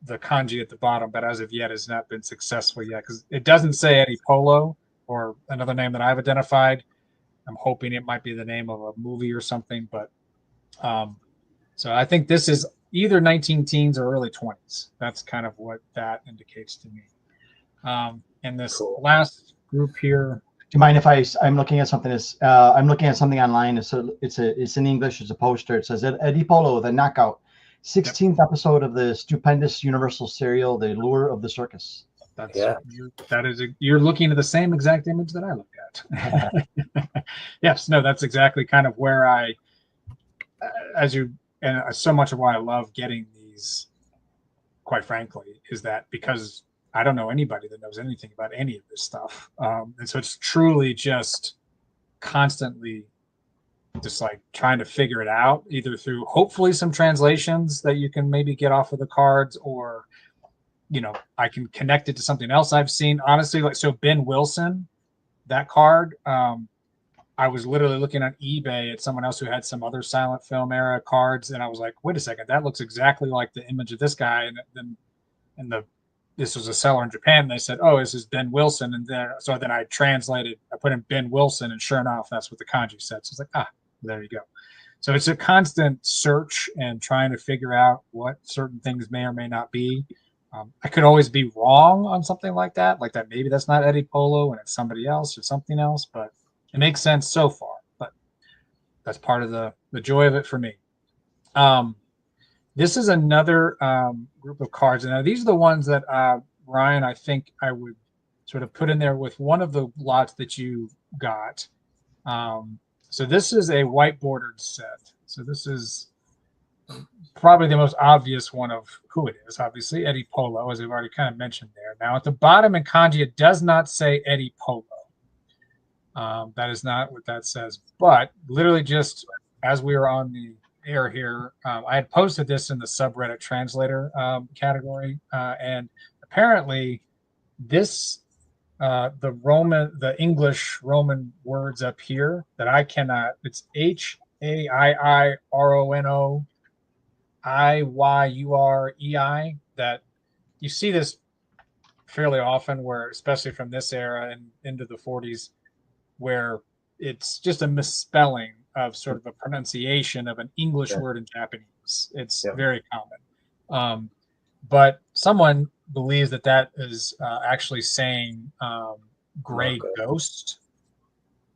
kanji at the bottom, but as of yet has not been successful yet because it doesn't say Eddie Polo or another name that I've identified. I'm hoping it might be the name of a movie or something, but so I think this is either 19 teens or early 20s. That's kind of what that indicates to me. And this last group here. Do you mind if I'm looking at something? I'm looking at something online. It's in English. It's a poster. It says Eddie Polo, The Knockout, 16th episode of the stupendous Universal serial, The Lure of the Circus. You're looking at the same exact image that I looked at. Yes, no, that's exactly kind of where and so much of why I love getting these, quite frankly, is that because I don't know anybody that knows anything about any of this stuff. And so it's truly just constantly just like trying to figure it out, either through hopefully some translations that you can maybe get off of the cards, or, I can connect it to something else I've seen. Honestly, like, so Ben Wilson, that card, I was literally looking on eBay at someone else who had some other silent film era cards. And I was like, wait a second, that looks exactly like the image of this guy. And then this was a seller in Japan. And they said, oh, this is Ben Wilson. And then I translated, I put in Ben Wilson, and sure enough, that's what the kanji said. So it's like, there you go. So it's a constant search and trying to figure out what certain things may or may not be. I could always be wrong on something like that maybe that's not Eddie Polo and it's somebody else or something else, but it makes sense so far. But that's part of the joy of it for me. This is another group of cards. And now these are the ones that, Ryan, I think I would sort of put in there with one of the lots that you got. So this is a white bordered set. So this is probably the most obvious one of who it is, obviously, Eddie Polo, as I've already kind of mentioned there. Now, at the bottom in kanji, it does not say Eddie Polo. That is not what that says. But literally just as we were on the air here, I had posted this in the subreddit translator category. And apparently this, the English Roman words up here that I cannot, it's HAIRONOIYUREI, that you see this fairly often, where especially from this era and into the 40s, where it's just a misspelling of sort of a pronunciation of an English word in Japanese. It's very common. But someone believes that is actually saying gray ghost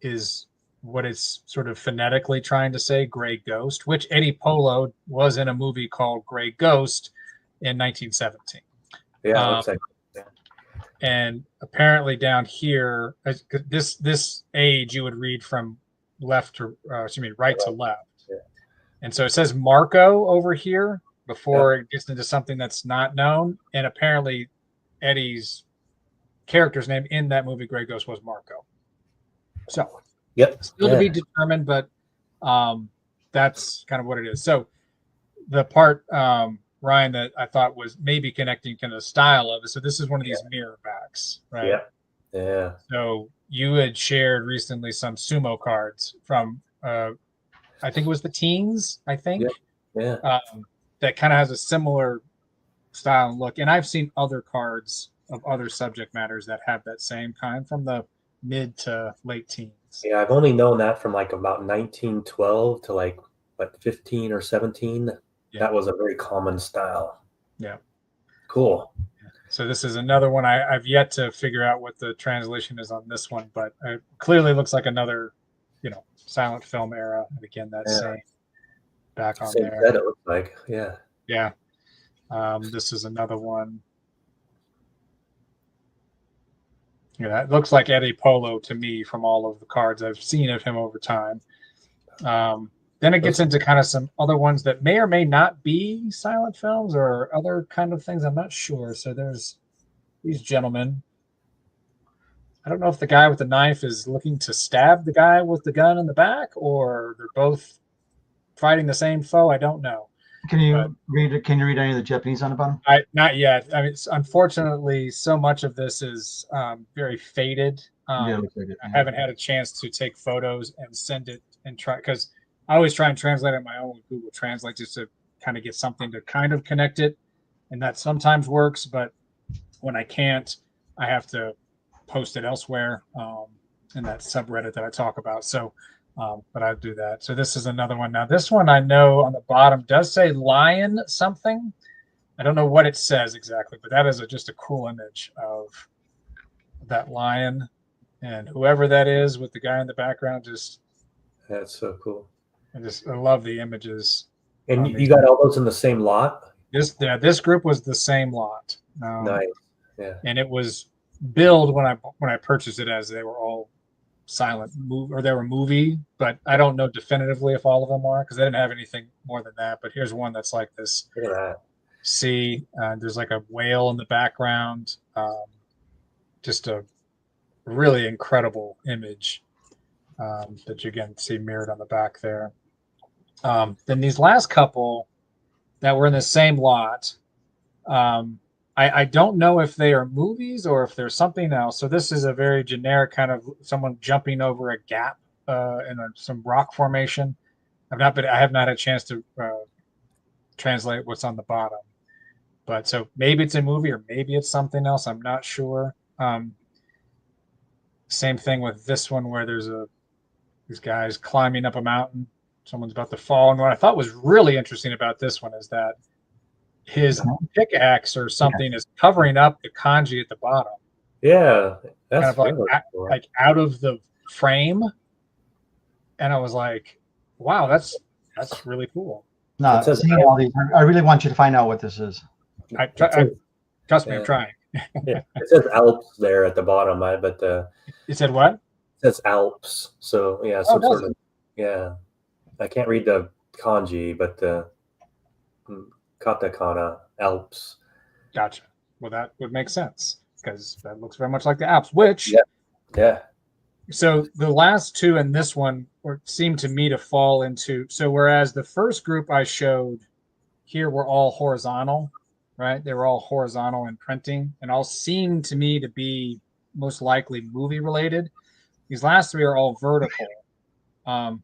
is what it's sort of phonetically trying to say, gray ghost, which Eddie Polo was in a movie called Gray Ghost in 1917. Yeah, it looks like. And apparently down here, this age you would read from left to right to left. Yeah. And so it says Marco over here before it gets into something that's not known. And apparently Eddie's character's name in that movie Grey Ghost was Marco. So still to be determined, but that's kind of what it is. So the part Ryan, that I thought was maybe connecting kind of the style of it. So this is one of these mirror backs, right? Yeah. So you had shared recently some sumo cards from, I think it was the teens, I think. Yeah. That kind of has a similar style and look. And I've seen other cards of other subject matters that have that same kind from the mid to late teens. Yeah, I've only known that from like about 1912 to like, what, 15 or 17. That was a very common style. Yeah. Cool. So this is another one I've yet to figure out what the translation is on this one, but it clearly looks like another, silent film era. And again, that same back on there. That it looks like, yeah. Yeah. This is another one. Yeah, that looks like Eddie Polo to me from all of the cards I've seen of him over time. Then it gets into kind of some other ones that may or may not be silent films or other kind of things. I'm not sure. So there's these gentlemen. I don't know if the guy with the knife is looking to stab the guy with the gun in the back, or they're both fighting the same foe. I don't know. Can you read any of the Japanese on the bottom? Not yet. I mean, unfortunately, so much of this is very faded. I haven't had a chance to take photos and send it and try, because I always try and translate it on my own with Google Translate just to kind of get something to kind of connect it. And that sometimes works, but when I can't, I have to post it elsewhere in that subreddit that I talk about. So, but I do that. So this is another one. Now, this one I know on the bottom does say lion something. I don't know what it says exactly, but that is just a cool image of that lion. And whoever that is with the guy in the background, that's so cool. I love the images. And you got all those in the same lot? This group was the same lot. Nice. Yeah. And it was billed when I purchased it as they were all silent movie, or they were movie, but I don't know definitively if all of them are, because they didn't have anything more than that. But here's one that's like this. Look at that. See, there's like a whale in the background. Just a really incredible image that you again see mirrored on the back there. Then these last couple that were in the same lot, I don't know if they are movies or if there's something else. So this is a very generic kind of someone jumping over a gap in some rock formation. I have not had a chance to translate what's on the bottom, but so maybe it's a movie or maybe it's something else. I'm not sure. Same thing with this one where there's these guys climbing up a mountain. Someone's about to fall. And what I thought was really interesting about this one is that his pickaxe or something is covering up the kanji at the bottom. Yeah, that's kind of like, cool. like out of the frame. And I was like, wow, that's really cool. No, seeing all these, I really want you to find out what this is. Trust me, I'm trying. Yeah, it says Alps there at the bottom, but it said what? It says Alps. So yeah, some sort of I can't read the kanji, but katakana, Alps. Gotcha. Well, that would make sense because that looks very much like the Alps, which So the last two and this one seem to me to fall into. So whereas the first group I showed here were all horizontal, right? They were all horizontal in printing and all seem to me to be most likely movie related. These last three are all vertical.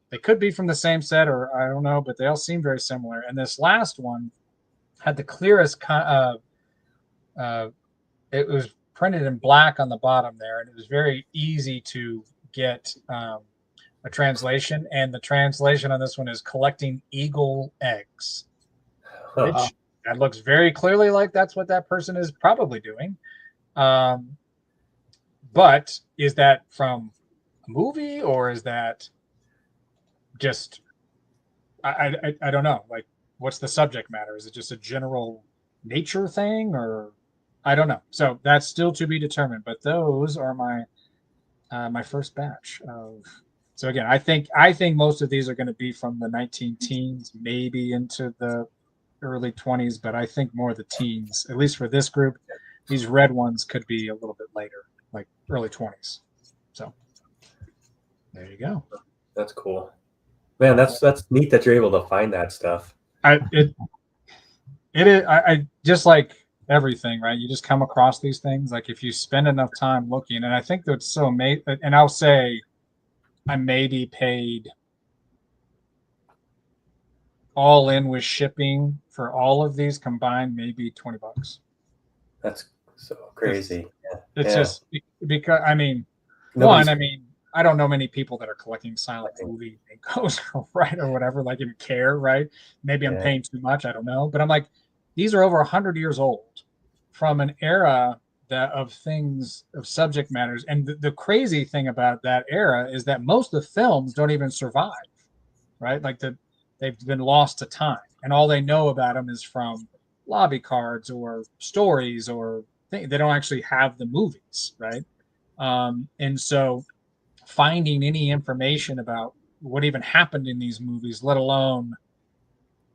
They could be from the same set or I don't know, but they all seem very similar. And this last one had the clearest, it was printed in black on the bottom there. And it was very easy to get a translation. And the translation on this one is collecting eagle eggs, which that looks very clearly like that's what that person is probably doing. But is that from a movie or is that just I don't know, like what's the subject matter? Is it just a general nature thing or I don't know. So that's still to be determined. But those are my my first batch of. So again, I think most of these are going to be from the 19 teens, maybe into the early 20s, but I think more the teens, at least for this group. These red ones could be a little bit later, like early 20s. So there you go. That's cool, man. That's neat that you're able to find that stuff. It is. I just like everything, right? You just come across these things. Like if you spend enough time looking, and I think that's so amazing. And I'll say, I maybe paid all in with shipping for all of these combined, maybe $20. That's so crazy. It's just because I mean, I don't know many people that are collecting silent movie menkos, right, or whatever, like even care, right? Maybe I'm paying too much, I don't know, but I'm like, these are over 100 years old from an era of things, of subject matters, and the crazy thing about that era is that most of the films don't even survive, right? Like they've been lost to time, and all they know about them is from lobby cards or stories or they don't actually have the movies, right? And so finding any information about what even happened in these movies, let alone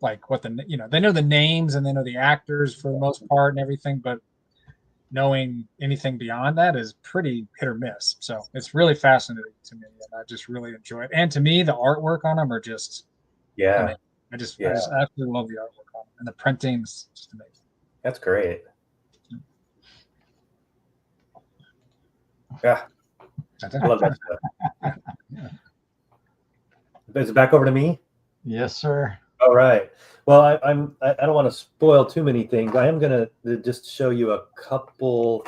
like what they know the names and they know the actors for the most part and everything, but knowing anything beyond that is pretty hit or miss. So it's really fascinating to me, and I just really enjoy it. And to me, the artwork on them are just amazing. I just absolutely love the artwork on them, and the printing's just amazing. That's great. Yeah, I love that stuff. Is it back over to me? Yes, sir. All right. Well, I don't want to spoil too many things. I am going to just show you a couple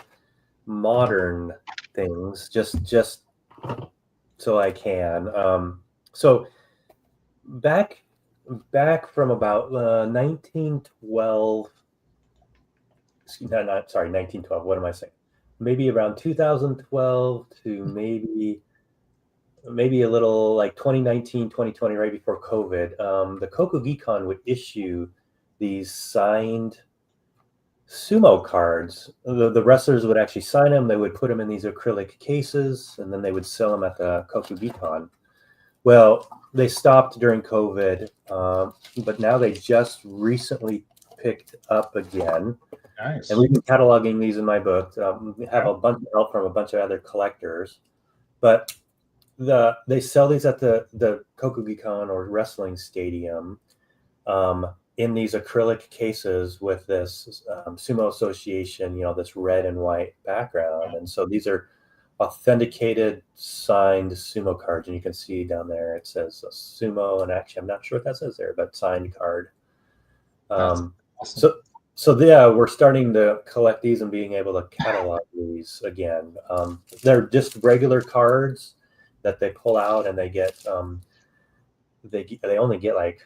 modern things, just so I can. So back from about 1912. Sorry, 1912. What am I saying? Maybe around 2012 to maybe a little like 2019, 2020, right before COVID, the Kokugikan would issue these signed sumo cards. The wrestlers would actually sign them. They would put them in these acrylic cases, and then they would sell them at the Kokugikan. Well, they stopped during COVID, but now they just recently picked up again. Nice. And we've been cataloging these in my book. We have a bunch of help from a bunch of other collectors, but they sell these at the Kokugikan or wrestling stadium in these acrylic cases with this Sumo Association, this red and white background. And so these are authenticated, signed sumo cards. And you can see down there, it says sumo. And actually, I'm not sure what that says there, but signed card. Awesome. So yeah, we're starting to collect these and being able to catalog these again. They're just regular cards that they pull out, and they get they only get like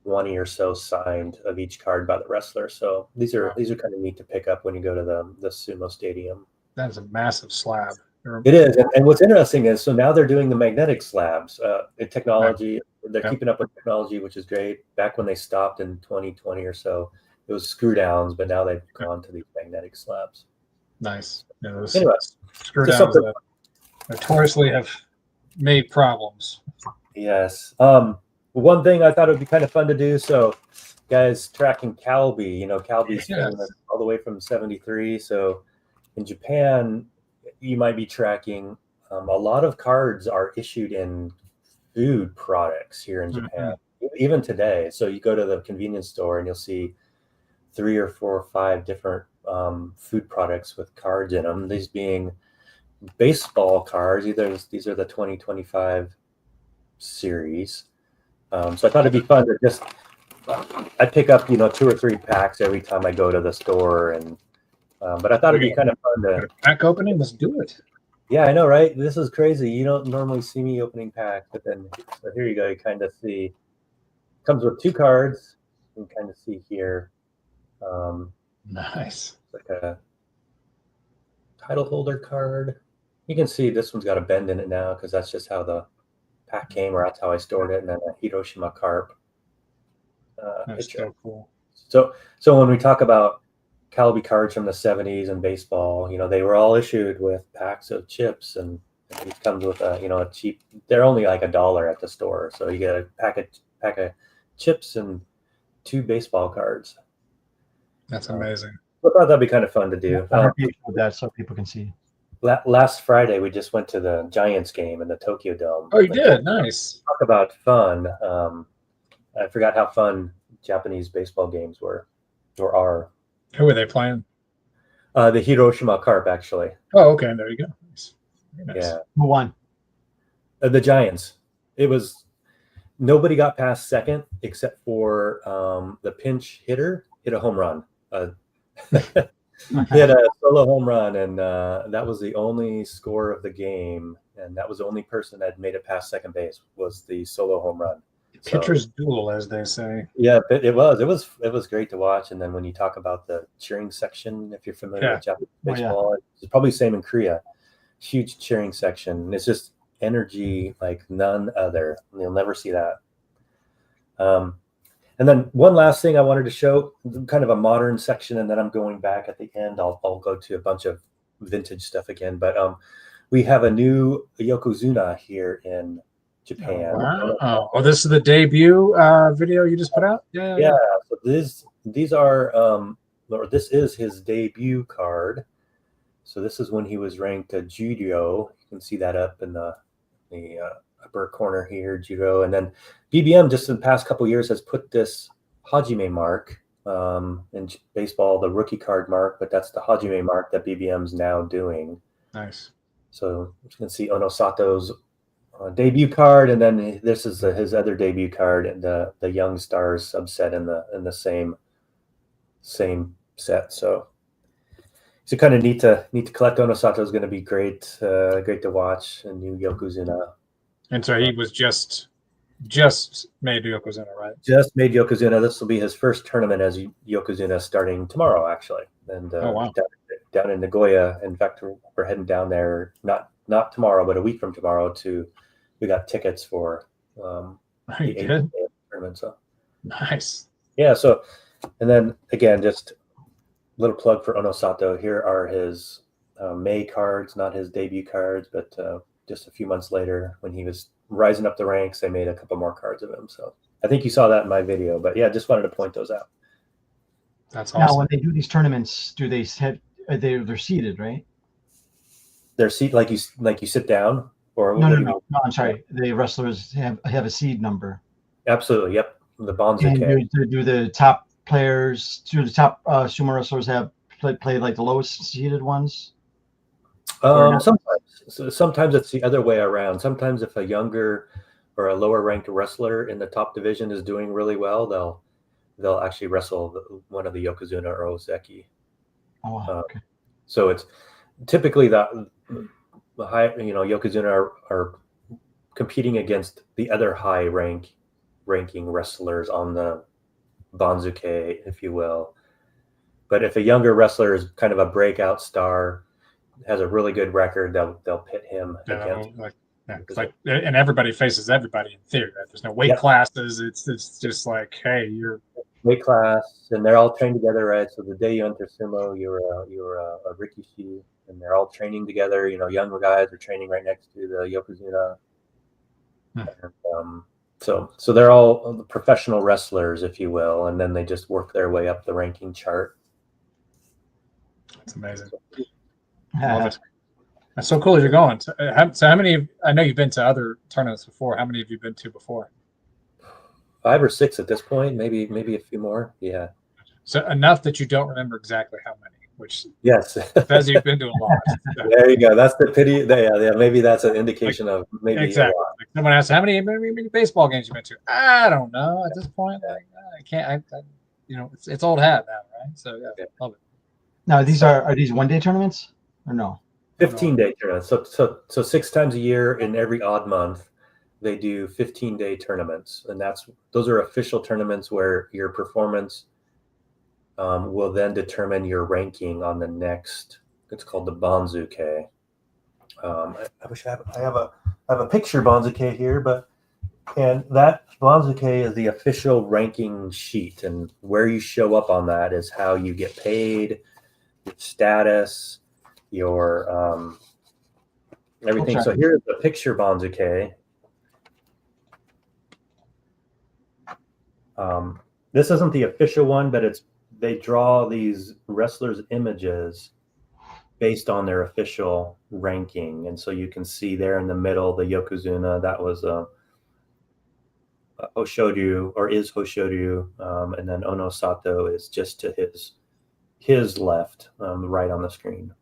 20 or so signed of each card by the wrestler. So these are kind of neat to pick up when you go to the sumo stadium. That's a massive slab. It is, and what's interesting is so now they're doing the magnetic slabs. Technology, they're keeping up with technology, which is great. Back when they stopped in 2020 or so, it was screw downs, but now they've gone to these magnetic slabs. Nice. Yeah, those screw downs that notoriously have made problems. Yes. One thing I thought it would be kind of fun to do. So, guys, tracking Calbee. Calbee's famous all the way from '73. So, in Japan, you might be tracking. A lot of cards are issued in food products here in Japan, even today. So you go to the convenience store and you'll see 3 or 4 or 5 different food products with cards in them. These being baseball cards. These are the 2025 series. So I thought it'd be fun to just I pick up 2 or 3 packs every time I go to the store, and but I thought it'd be kind of fun to pack opening. Let's do it. Yeah, I know, right? This is crazy. You don't normally see me opening packs, but then so here you go. You kind of see. Comes with 2 cards. You can kind of see here. Nice. Like a title holder card. You can see this one's got a bend in it now because that's just how the pack came, or that's how I stored it. And then a Hiroshima carp. That's so cool. So when we talk about Calbee cards from the 70s in baseball. They were all issued with packs of chips, and it comes with a cheap. They're only like $1 at the store, so you get a pack of chips and 2 baseball cards. That's amazing. I thought that'd be kind of fun to do. With that so people can see. Last Friday, we just went to the Giants game in the Tokyo Dome. Oh, you did? Nice. Talk about fun. I forgot how fun Japanese baseball games were or are. Who were they playing? The Hiroshima Carp, actually. Oh, okay. There you go. Nice. Nice. Yeah. Who won? The Giants. It was nobody got past second except for the pinch hitter hit a home run. He had a solo home run, and that was the only score of the game. And that was the only person that made it past second base was the solo home run. Pitcher's duel, as they say. Yeah, but it was great to watch. And then when you talk about the cheering section, if you're familiar with Japanese baseball, it's probably the same in Korea. Huge cheering section. It's just energy like none other. You'll never see that. And then one last thing I wanted to show, kind of a modern section, and then I'm going back at the end. I'll go to a bunch of vintage stuff again. But we have a new Yokozuna here in Japan. Wow. Oh, this is the debut video you just put out? Yeah. So these are or this is his debut card. So this is when he was ranked a Judo. You can see that up in the upper corner here, Judo. And then BBM just in the past couple of years has put this Hajime mark in baseball, the rookie card mark, but that's the Hajime mark that BBM's now doing. Nice. So you can see Onosato's debut card, and then this is his other debut card, and the Young Stars subset in the same set. So it's kind of neat to collect. Onosato is going to be great to watch. A new Yokozuna. And so he was just made Yokozuna, right? Just made Yokozuna. This will be his first tournament as Yokozuna starting tomorrow, actually. And oh, wow. down in Nagoya. In fact, we're heading down there not tomorrow, but a week from tomorrow. We got tickets for the 8th day tournament. So nice. Yeah. So, and then again, just a little plug for Onosato. Here are his May cards, not his debut cards, but just a few months later when he was rising up the ranks, they made a couple more cards of him. So I think you saw that in my video, but yeah, just wanted to point those out. That's awesome. Now, when they do these tournaments, do they they're seated, right? They're seated like you sit down, or no. I'm sorry. The wrestlers have a seed number. Absolutely. Yep. The bonds. And do the top players? Do the top sumo wrestlers have play like the lowest seeded ones? Sometimes it's the other way around. Sometimes if a younger or a lower ranked wrestler in the top division is doing really well, they'll actually wrestle one of the Yokozuna or Ozeki. Oh, okay. So it's typically the high, Yokozuna are competing against the other high ranking wrestlers on the Banzuke, if you will. But if a younger wrestler is kind of a breakout star, has a really good record, they'll pit him against. And everybody faces everybody in theory, right? There's no weight classes. It's just like, hey, you're weight class, and they're all trained together, right? So the day you enter sumo, you're a rikishi, and they're all training together. Younger guys are training right next to the Yokozuna. And, so they're all professional wrestlers, if you will, and then they just work their way up the ranking chart. That's amazing. Love it. That's so cool. You're going. So how many? I know you've been to other tournaments before. How many have you been to before? 5 or 6 at this point. Maybe a few more. Yeah. So enough that you don't remember exactly how many. Which yes, says you've been to a lot. There you go. That's the pity. Yeah. Maybe that's an indication of maybe exactly. Like someone asks, how many baseball games you been to? I don't know at this point. I can't. It's old hat now, right? So yeah, love it. Now are these 1 day tournaments or no? 15-day tournaments. So 6 times a year in every odd month, they do 15-day tournaments, and those are official tournaments where your performance will then determine your ranking on the next. It's called the Banzuke. I wish I have a picture Banzuke here, but And that Banzuke is the official ranking sheet, and where you show up on that is how you get paid, your status, your everything. Okay. So here's the picture Banzuke. This isn't the official one, but they draw these wrestlers' images based on their official ranking, and so you can see there in the middle the Yokozuna. That was Hoshoryu, or is Hoshoryu, and then Onosato is just to his left, right on the screen.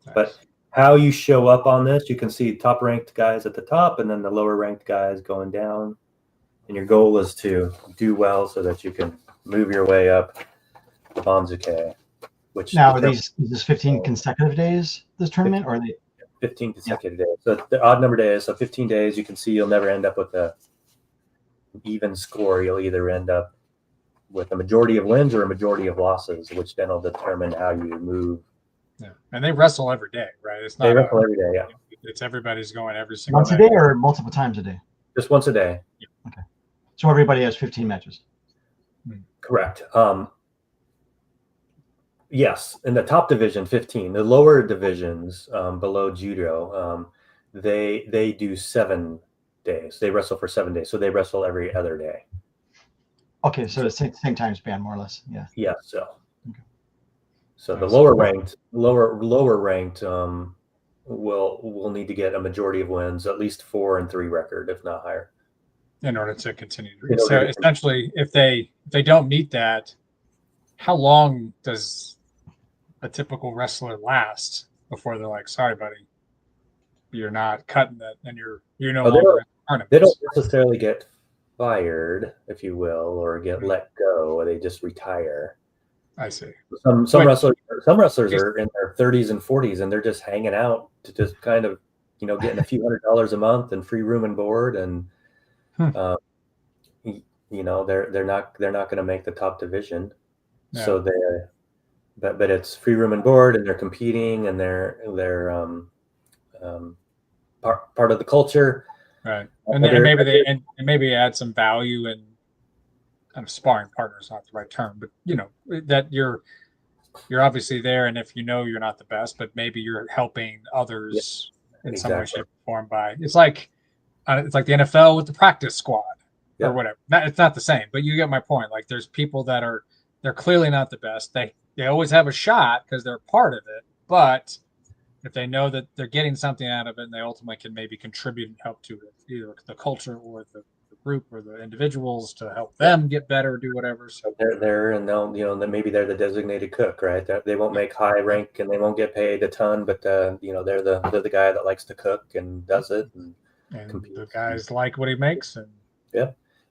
Nice. But how you show up on this, you can see top ranked guys at the top, and then the lower ranked guys going down. And your goal is to do well so that you can move your way up the Banzuke. Which now is this 15 consecutive days, this tournament, 15, or are they 15 consecutive days? So the odd number days, so 15 days. You can see you'll never end up with an even score. You'll either end up with a majority of wins or a majority of losses, which then will determine how you move. Yeah, and they wrestle every day, right? It's not they wrestle every day. Yeah, it's everybody's going every single once a day or multiple times a day. Just once a day. Yeah. Okay, so everybody has 15 matches. Correct. Yes, in the top division, 15. The lower divisions below judo, they do 7 days. They wrestle for 7 days, so they wrestle every other day. Okay, so it's same time span, more or less. Yeah. Yeah. So, okay. So nice. The lower ranked will need to get a majority of wins, at least 4-3 record, if not higher, in order to continue. So essentially, if they don't meet that, how long does a typical wrestler last before they're like, sorry, buddy, you're not cutting that, and you're no longer in tournaments? They don't necessarily get fired, if you will, or get let go, or they just retire. I see. Some wrestlers are in their 30s and 40s, and they're just hanging out to just kind of, getting a few $100s a month and free room and board, and they're not going to make the top division. Yeah. So but it's free room and board, and they're competing, and they're part of the culture, right? And maybe add some value, and sparring partner is not the right term, but that you're obviously there, and if you're not the best, but maybe you're helping others in some way, shape, or form. It's like the NFL with the practice squad or whatever. It's not the same, but you get my point. Like, there's people that they're clearly not the best. They always have a shot because they're part of it, but if they know that they're getting something out of it, and they ultimately can maybe contribute and help to it, either the culture or the group or the individuals, to help them get better, do whatever. So they're there, and they'll, maybe they're the designated cook, right? They won't make high rank, and they won't get paid a ton, but they're the guy that likes to cook and does it, and the guys like what he makes, and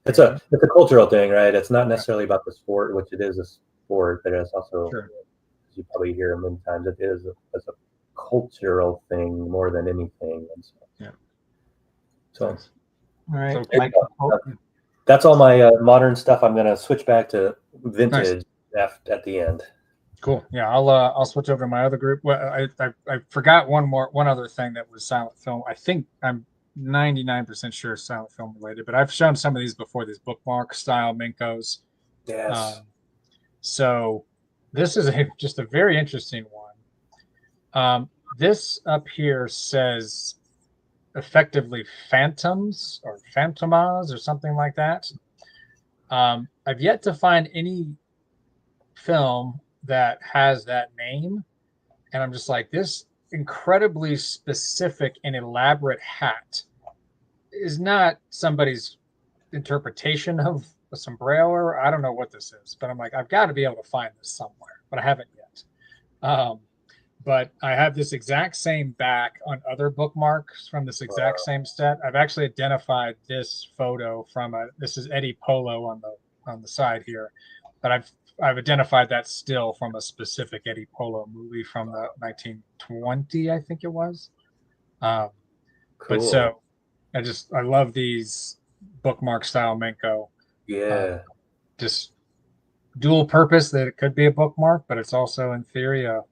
it's a cultural thing, right? It's not necessarily about the sport, which it is a sport, but it's also, as you probably hear many times, it is a cultural thing more than anything. And so all right, so, Mike, that's all my modern stuff. I'm going to switch back to vintage at the end. Cool. Yeah, I'll switch over to my other group. Well, I forgot one other thing that was silent film. I think I'm 99% sure silent film related, but I've shown some of these before, these bookmark style Menkos. Yes. So this is just a very interesting one. This up here says effectively phantoms or phantomas or something like that. I've yet to find any film that has that name, and I'm just like, this incredibly specific and elaborate hat is not somebody's interpretation of a sombrero, or I don't know what this is, but I'm like, I've got to be able to find this somewhere, but I haven't yet. But I have this exact same back on other bookmarks from this exact same set. I've actually identified this photo from this is Eddie Polo on the side here, but I've identified that still from a specific Eddie Polo movie from the 1920, I think it was. Cool. But so I love these bookmark style Menko. Yeah. Just dual purpose, that it could be a bookmark, but it's also in theory a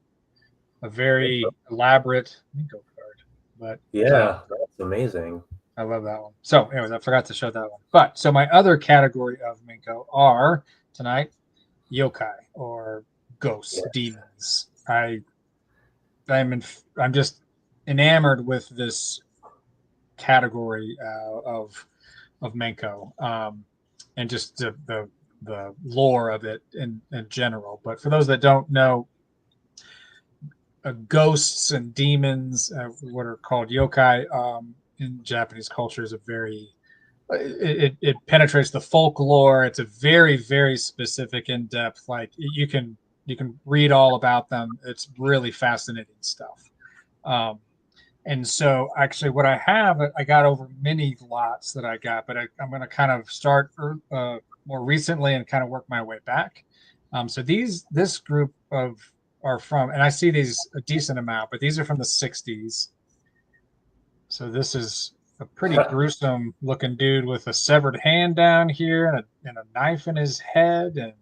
very elaborate Menko card. But that's amazing. I love that one. So, anyways, I forgot to show that one. But so my other category of Menko are tonight yokai or ghosts, demons. I'm just enamored with this category of Menko, and just the lore of it in general. But for those that don't know, ghosts and demons, what are called yokai, in Japanese culture, is a very it penetrates the folklore. It's a very, very specific, in depth. Like you can read all about them. It's really fascinating stuff. And so actually what I have, I got over many lots that I got, but I'm going to kind of start more recently and kind of work my way back. So this group are from, and I see these a decent amount, but these are from the 60s. So this is a pretty gruesome looking dude with a severed hand down here and a knife in his head. And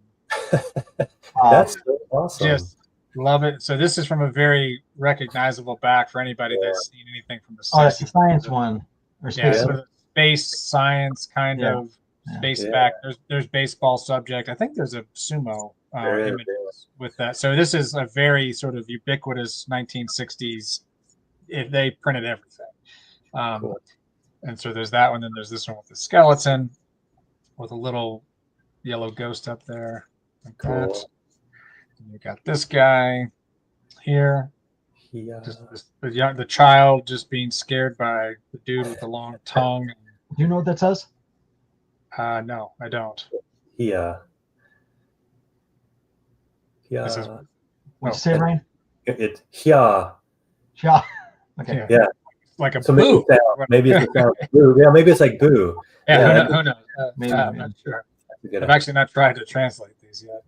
that's so awesome. Just love it. So this is from a very recognizable back for anybody that's seen anything from the 60s. Oh, that's the science one. Or space, sort of space science kind of space back. There's baseball subject. I think there's a sumo image with that. So this is a very sort of ubiquitous 1960s. If they printed everything. Cool. And so there's that one. Then there's this one with the skeleton with a little yellow ghost up there. Like that. And you got this guy here. The child just being scared by the dude with the long tongue. Do you know what that says? No, I don't. What'd you say, Ryan? It's hia. Yeah. Okay. Yeah. Like a so boo. Maybe it's boo. Yeah, maybe it's like boo. Yeah, who knows? Maybe, I'm not sure. I've actually not tried to translate these yet.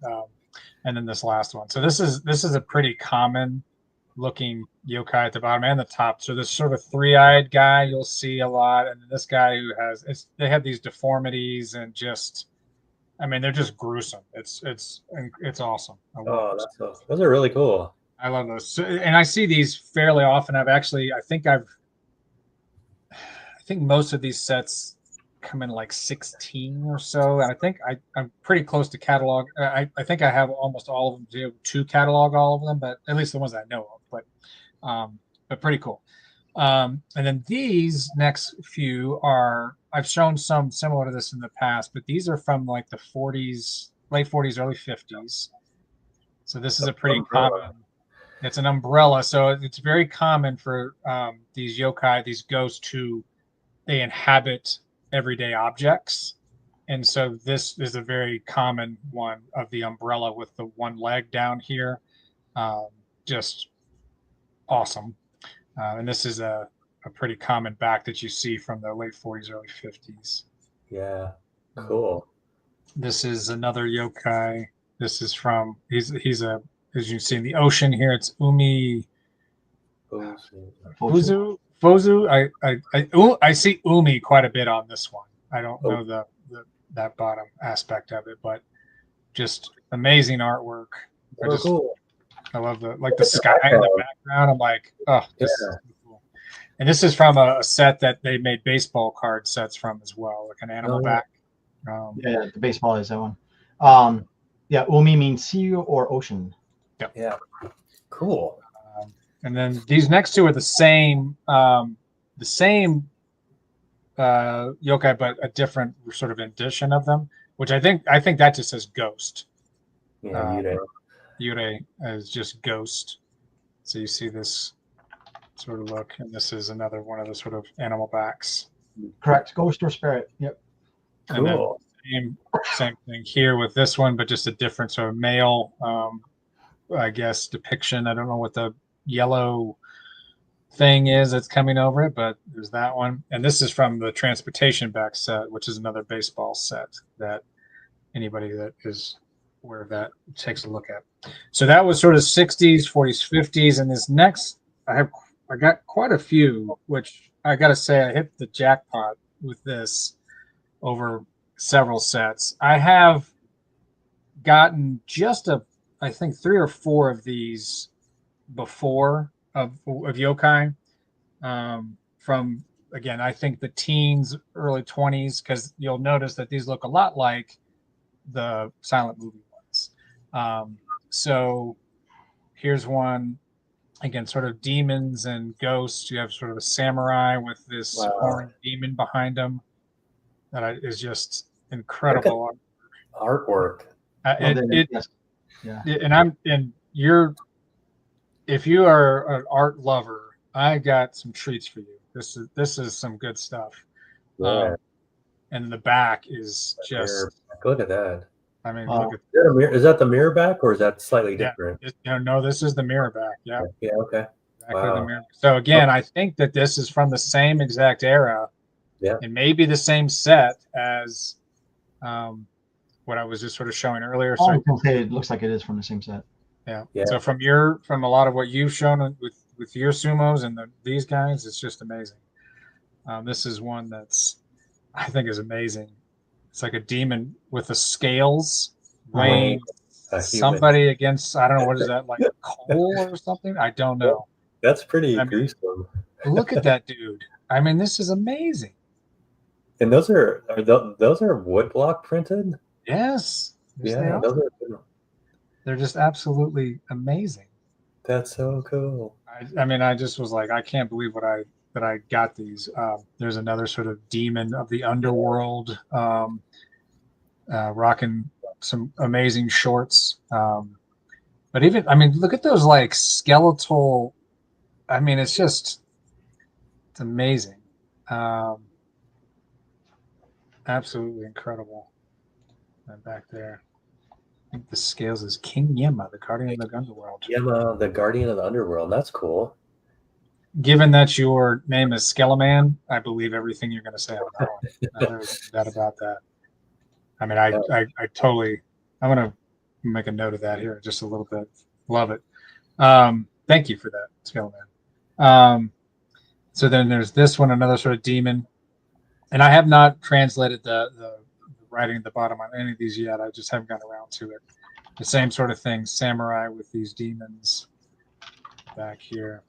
And then this last one. So this is a pretty common looking yokai at the bottom and the top. So this sort of three-eyed guy you'll see a lot, and this guy who they have these deformities and just, I mean, they're just gruesome. It's awesome. Those are really cool. I love those. So, and I see these fairly often. I think most of these sets come in like 16 or so. And I think I'm pretty close to catalog. I think I have almost all of them to catalog all of them, but at least the ones I know of. But pretty cool. And then these next few I've shown some similar to this in the past, but these are from like the 40s, late 40s, early 50s. So this is a pretty common. It's an umbrella, so it's very common for these yokai, these ghosts, they inhabit everyday objects. And so this is a very common one of the umbrella with the one leg down here. Just awesome. And this is a pretty common back that you see from the late 40s, early 50s. Yeah, cool. This is another yokai. This is from, he's as you can see in the ocean here, it's Umi. Fozu. I see Umi quite a bit on this one. I don't know that bottom aspect of it, but just amazing artwork. Cool. I love the sky in the background. I'm like, oh, this is so cool. And this is from a set that they made baseball card sets from as well, like an animal back. The baseball is that one. Umi means sea or ocean. Yep. Yeah. Cool. And then these next two are the same yokai, but a different sort of edition of them, which I think that just says ghost. Yeah, yūrei is just ghost. So you see this sort of look, and this is another one of the sort of animal backs. Correct, ghost or spirit. Yep. Cool. And then same thing here with this one, but just a different sort of male, I guess, depiction. I don't know what the yellow thing is that's coming over it, but there's that one. And this is from the transportation back set, which is another baseball set that anybody that is aware of that takes a look at. So that was sort of 60s, 40s, 50s. And this next, I got quite a few, which I got to say, I hit the jackpot with this over several sets. I have gotten just I think 3 or 4 of these before of yokai from again, I think the teens, early 20s, because you'll notice that these look a lot like the silent movie ones. So here's one, again, sort of demons and ghosts. You have sort of a samurai with this orange demon behind him that is just incredible artwork. If you are an art lover, I got some treats for you. This is some good stuff. Yeah. And the back is just look at that. I mean, look at is that the mirror back, or is that slightly different? No, this is the mirror back. Yeah. Yeah. Okay. Exactly the mirror. So again, I think that this is from the same exact era. Yeah. And maybe the same set as what I was just sort of showing earlier. So it looks like it is from the same set. Yeah. So from a lot of what you've shown with your sumos and these guys, it's just amazing. This is one I think is amazing. It's like a demon with the scales weighing somebody against, I don't know, what is that, like a coal or something? I don't know. That's pretty gruesome. Look at that dude. I mean, this is amazing. And those are woodblock printed? Yes. Yeah, they're just absolutely amazing. That's so cool. I mean, I just was like, I can't believe that I got these. There's another sort of demon of the underworld, rocking some amazing shorts. But even, I mean, look at those like skeletal. I mean, it's amazing. Absolutely incredible. And back there, I think the scales is King Yema, the guardian of the underworld. Yema, the guardian of the underworld. That's cool. Given that your name is Skeleman, I believe everything you're going to say on that one. There's no doubt about that. I mean, I totally. I'm going to make a note of that here just a little bit. Love it. Thank you for that, Skeleman. So then there's this one, another sort of demon, and I have not translated the writing at the bottom on any of these yet. I just haven't gotten around to it. The same sort of thing, samurai with these demons back here.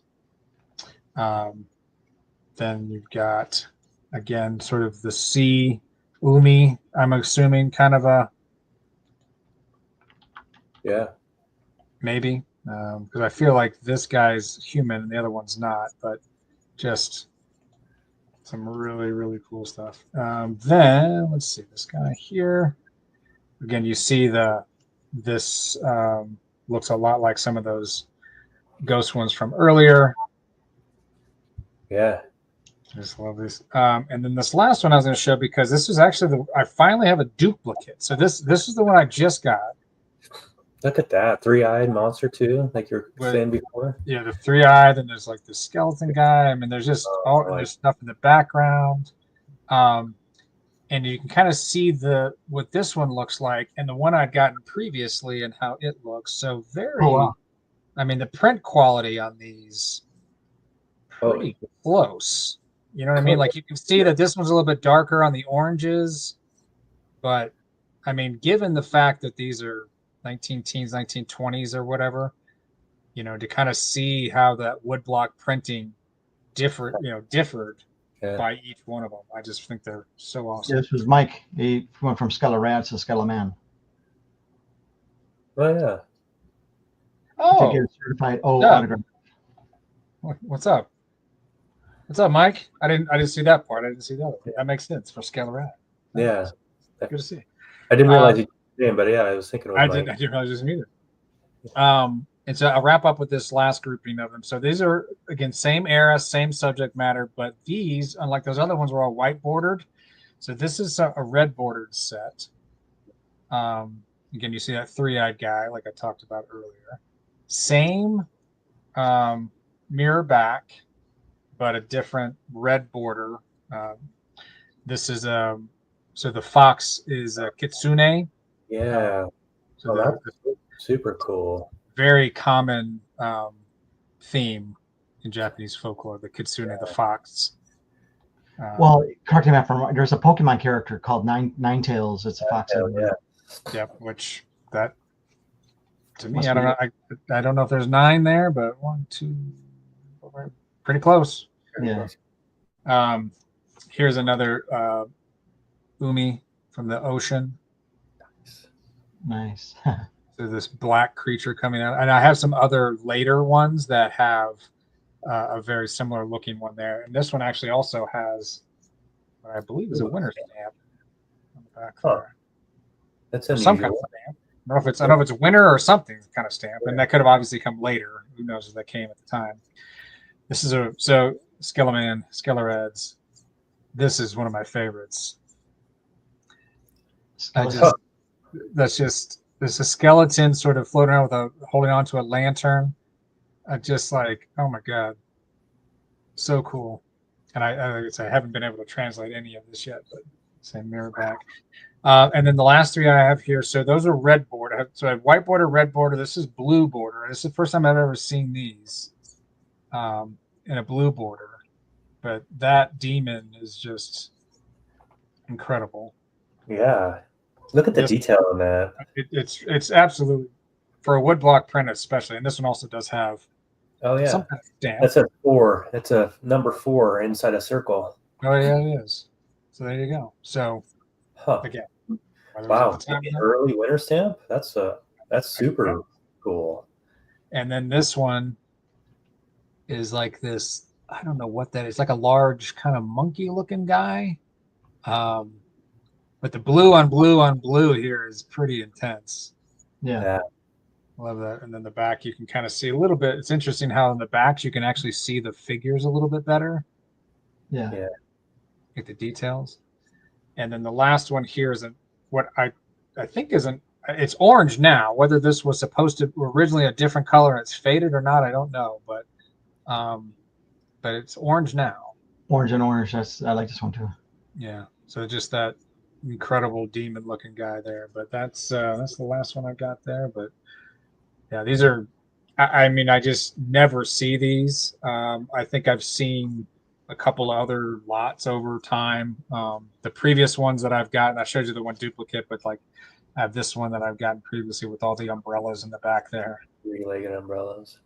Then you've got, again, sort of the sea, umi, I'm assuming, kind of a... Yeah. Maybe. Because I feel like this guy's human and the other one's not, but just some really, really cool stuff. Then, let's see, this guy here. Again, you see this looks a lot like some of those ghost ones from earlier. Yeah. Just love this. And then this last one I was going to show, because this is actually I finally have a duplicate. So this is the one I just got. Look at that. Three-eyed monster too, like you were saying before. Yeah, the three-eyed, and there's like the skeleton guy. I mean, there's just there's stuff in the background. And you can kind of see what this one looks like and the one I'd gotten previously and how it looks. So I mean, the print quality on these pretty close. You know what I mean? Like, you can see that this one's a little bit darker on the oranges, but I mean, given the fact that these are 19-teens, 1920s or whatever, you know, to kind of see how that woodblock printing differed by each one of them. I just think they're so awesome. Yeah, this was Mike. He went from Skelerat to Skeleman. Oh yeah. To get a certified autograph. What's up? What's up, Mike? I didn't see that part. I didn't see that. That makes sense for Skelerat. Yeah. Good to see. I didn't realize you did, but yeah, I was thinking. I didn't realize this either. And so I'll wrap up with this last grouping of them. So these are, again, same era, same subject matter, but these, unlike those other ones, were all white bordered. So this is a red bordered set. Again, you see that three-eyed guy, like I talked about earlier. Same mirror back, but a different red border. This is so the fox is a kitsune. Yeah. So that's super cool. Very common theme in Japanese folklore, the kitsune, the fox. Well, correct me if I'm wrong. There's a Pokemon character called Ninetales. It's a fox. Yep. Which that to me, I don't know. I don't know if there's 9 there, but 1, 2, 4, pretty close. Yeah. Here's another umi from the ocean. Nice. So this black creature coming out, and I have some other later ones that have a very similar looking one there. And this one actually also has what I believe is a winner stamp on the back there. That's some kind of stamp. I don't know if it's a winner or something kind of stamp, and that could have obviously come later. Who knows if that came at the time. This is Skellereds. This is one of my favorites. There's a skeleton sort of floating around holding onto a lantern. Just like, oh my god, so cool. And I haven't been able to translate any of this yet, but same mirror back. And then the last three I have here. So those are red border. So I have white border, red border. This is blue border. This is the first time I've ever seen these in a blue border. But that demon is just incredible. Yeah. Look at the detail on that. It's absolutely, for a woodblock print especially. And this one also does have some kind of stamp. That's a 4. It's a number 4 inside a circle. Oh, yeah, it is. So there you go. So again. Wow. Early winter stamp? That's super cool. And then this one is like this, I don't know what that is, like a large kind of monkey looking guy. But the blue on blue on blue here is pretty intense. Yeah. Love that. And then the back, you can kind of see a little bit. It's interesting how in the backs you can actually see the figures a little bit better. Yeah. Get the details. And then the last one here is what I think isn't. It's orange now. Whether this was supposed to originally a different color and it's faded or not, I don't know. But it's orange now. Orange and orange. I like this one too. Yeah. So just that incredible demon-looking guy there. But that's the last one I got there. But yeah, these are. I mean, I just never see these. I think I've seen a couple of other lots over time. The previous ones that I've gotten, I showed you the one duplicate, but like I have this one that I've gotten previously with all the umbrellas in the back there. 3-legged umbrellas.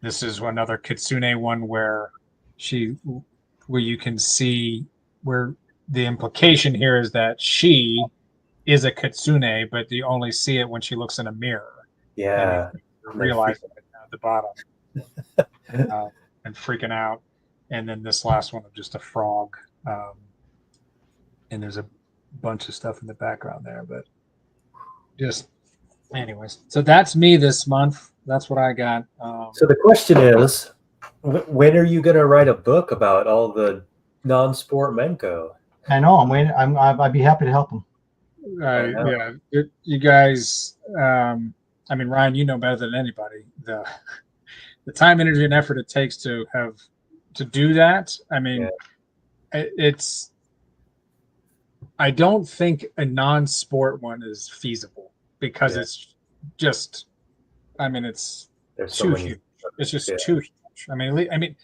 This is another Kitsune one where you can see where the implication here is that she is a Kitsune, but you only see it when she looks in a mirror. Yeah. And realize it at the bottom and freaking out. And then this last one of just a frog. And there's a bunch of stuff in the background there, but just anyways. So that's me this month. That's what I got. So the question is, when are you going to write a book about all the non-sport Menko? I know. I'm waiting. I'd be happy to help them. Yeah, you guys. I mean, Ryan, you know better than anybody the time, energy, and effort it takes to do that. I mean, I don't think a non-sport one is feasible because it's just. I mean, it's too huge. It's just too huge. I mean,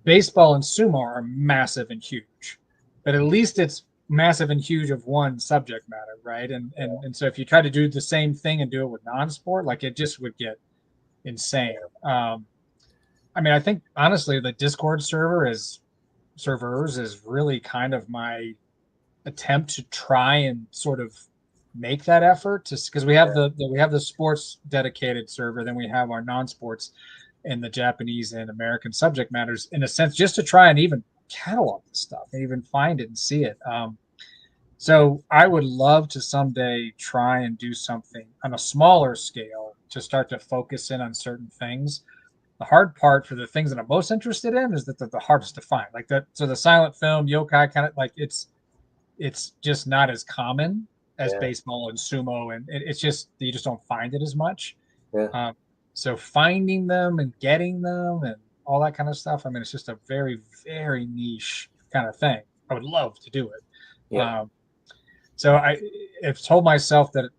baseball and sumo are massive and huge, but at least it's massive and huge of one subject matter, right? And so if you try to do the same thing and do it with non-sport, like it just would get insane. I mean, I think honestly, the Discord servers is really kind of my attempt to try and sort of make that effort, because we have the sports dedicated server, then we have our non-sports and the Japanese and American subject matters, in a sense, just to try and even catalog this stuff and even find it and see it. So I would love to someday try and do something on a smaller scale to start to focus in on certain things. The hard part for the things that I'm most interested in is that they're the hardest to find. Like that, so the silent film, yokai, kind of like it's just not as common as baseball and sumo, and it's just you just don't find it as much. So finding them and getting them and all that kind of stuff, I mean, it's just a very, very niche kind of thing. I would love to do it. So I've told myself that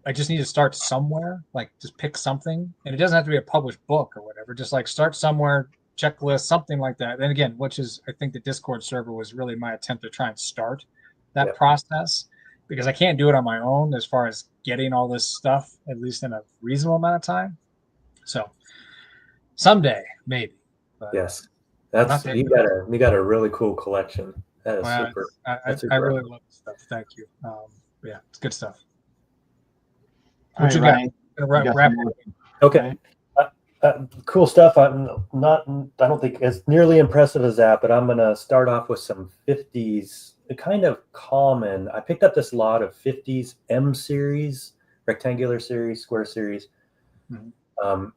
I just need to start somewhere, like just pick something, and it doesn't have to be a published book or whatever. Just like start somewhere, checklist, something like that. And again, which is, I think the Discord server was really my attempt to try and start that process, because I can't do it on my own as far as getting all this stuff, at least in a reasonable amount of time. So someday, maybe. But yes, That's you got a really cool collection. That is super. I really love this stuff. Thank you. Yeah, it's good stuff. What you got? Wrap okay. Cool stuff. I don't think as nearly impressive as that, but I'm gonna start off with some 50s. Kind of common. I picked up this lot of 50s M series, rectangular series, square series. Mm-hmm.